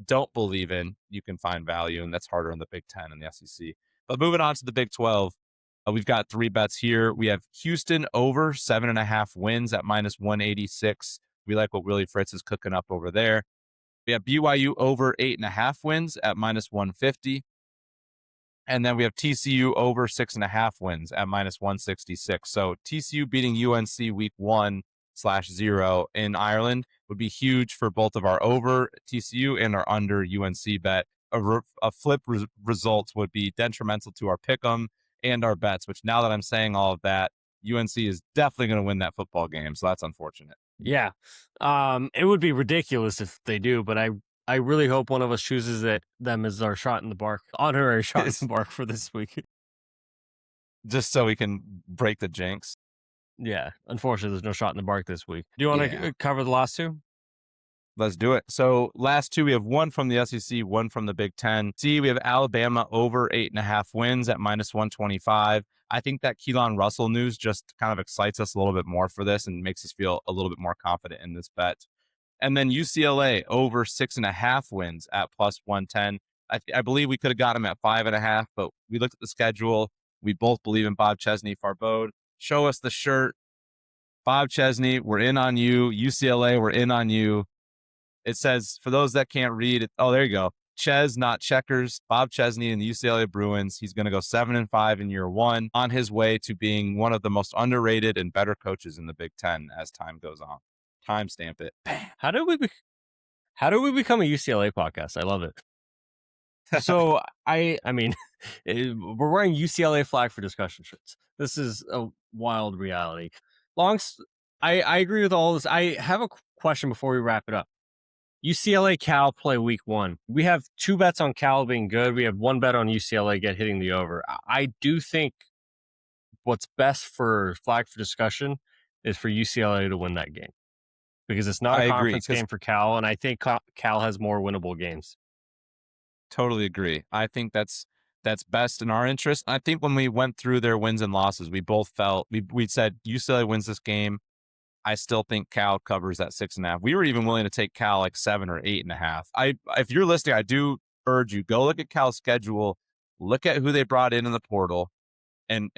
S2: don't believe in, you can find value. And that's harder in the Big 10 and the SEC. But moving on to the Big 12, we've got 3 bets here. We have Houston over 7.5 wins at minus 186. We like what Willie Fritz is cooking up over there. We have BYU over 8.5 wins at minus 150. And then we have TCU over 6.5 wins at minus 166. So TCU beating UNC week 1/0 in Ireland would be huge for both of our over TCU and our under UNC bet. A flip result would be detrimental to our pick'em and our bets, which now that I'm saying all of that, UNC is definitely going to win that football game. So that's unfortunate.
S1: Yeah. It would be ridiculous if they do, but I really hope one of us chooses them as our shot in the bark, honorary shot in the bark for this week.
S2: Just so we can break the jinx.
S1: Yeah. Unfortunately, there's no shot in the bark this week. Do you want to cover the last two?
S2: Let's do it. So last two, we have one from the SEC, one from the Big 10. We have Alabama over 8.5 wins at minus 125. I think that Keelon Russell news just kind of excites us a little bit more for this and makes us feel a little bit more confident in this bet. And then UCLA over 6.5 wins at plus 110. I believe we could have got him at 5.5, but we looked at the schedule. We both believe in Bob Chesney. Farbod, show us the shirt. Bob Chesney, we're in on you. UCLA, we're in on you. It says, for those that can't read it, oh, there you go. Ches, not checkers. Bob Chesney and the UCLA Bruins. He's going to go 7-5 in year one, on his way to being one of the most underrated and better coaches in the Big 10 as time goes on. Timestamp it. Bam.
S1: How do we become a UCLA podcast? I love it. So I mean, we're wearing UCLA flag for discussion shirts. This is a wild reality. I agree with all this. I have a question before we wrap it up. UCLA Cal play week 1. We have 2 bets on Cal being good. We have 1 bet on UCLA hitting the over. I do think what's best for flag for discussion is for UCLA to win that game, because it's not a conference game for Cal, and I think Cal has more winnable games.
S2: Totally agree. I think that's that's best in our interest. I think when we went through their wins and losses, we both felt we said UCLA wins this game. I still think Cal covers that 6.5. We were even willing to take Cal like 7 or 8.5. If you're listening, I do urge you, go look at Cal's schedule, look at who they brought in the portal, and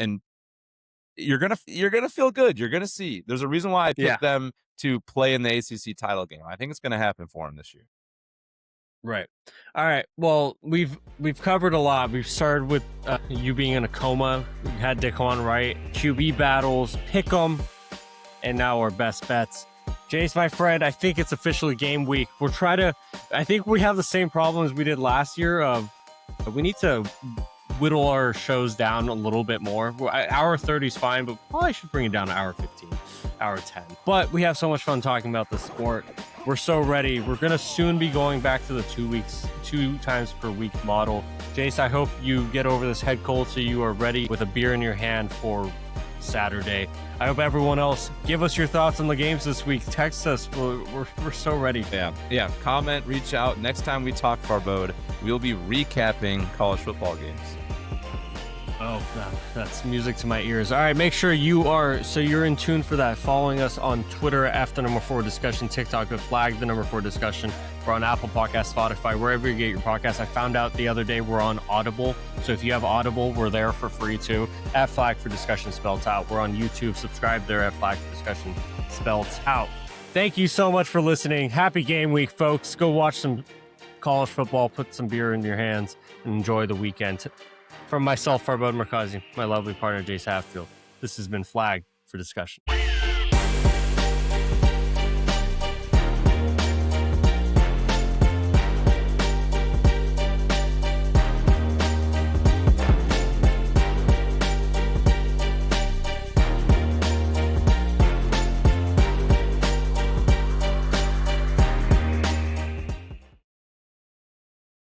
S2: you're gonna feel good. You're gonna see. There's a reason why I picked them to play in the ACC title game. I think it's gonna happen for them this year.
S1: Right. All right. Well, we've covered a lot. We've started with you being in a coma. We had Dae'Quan Wright, QB battles, pick 'em, and now our best bets. Jace, my friend, I think it's officially game week. I think we have the same problems we did last year of we need to whittle our shows down a little bit more. Hour 30 is fine, but probably should bring it down to hour 15, hour 10. But we have so much fun talking about the sport. We're so ready. We're going to soon be going back to the 2 times per week model. Jace, I hope you get over this head cold so you are ready with a beer in your hand for Saturday. I hope everyone else, give us your thoughts on the games this week. Text us. We're so ready.
S2: Yeah. Comment, reach out. Next time we talk Farbod, we'll be recapping college football games.
S1: Oh, that's music to my ears. All right, make sure you're in tune for that. Following us on Twitter at @4 discussion, TikTok at flag 4 discussion. We're on Apple Podcasts, Spotify, wherever you get your podcasts. I found out the other day we're on Audible. So if you have Audible, we're there for free too. At flag for discussion spelled out. We're on YouTube. Subscribe there at flag for discussion spelled out. Thank you so much for listening. Happy game week, folks. Go watch some college football, put some beer in your hands, and enjoy the weekend. From myself, Farbod and Jace, my lovely partner, Jace Hatfield, this has been Flag for Discussion.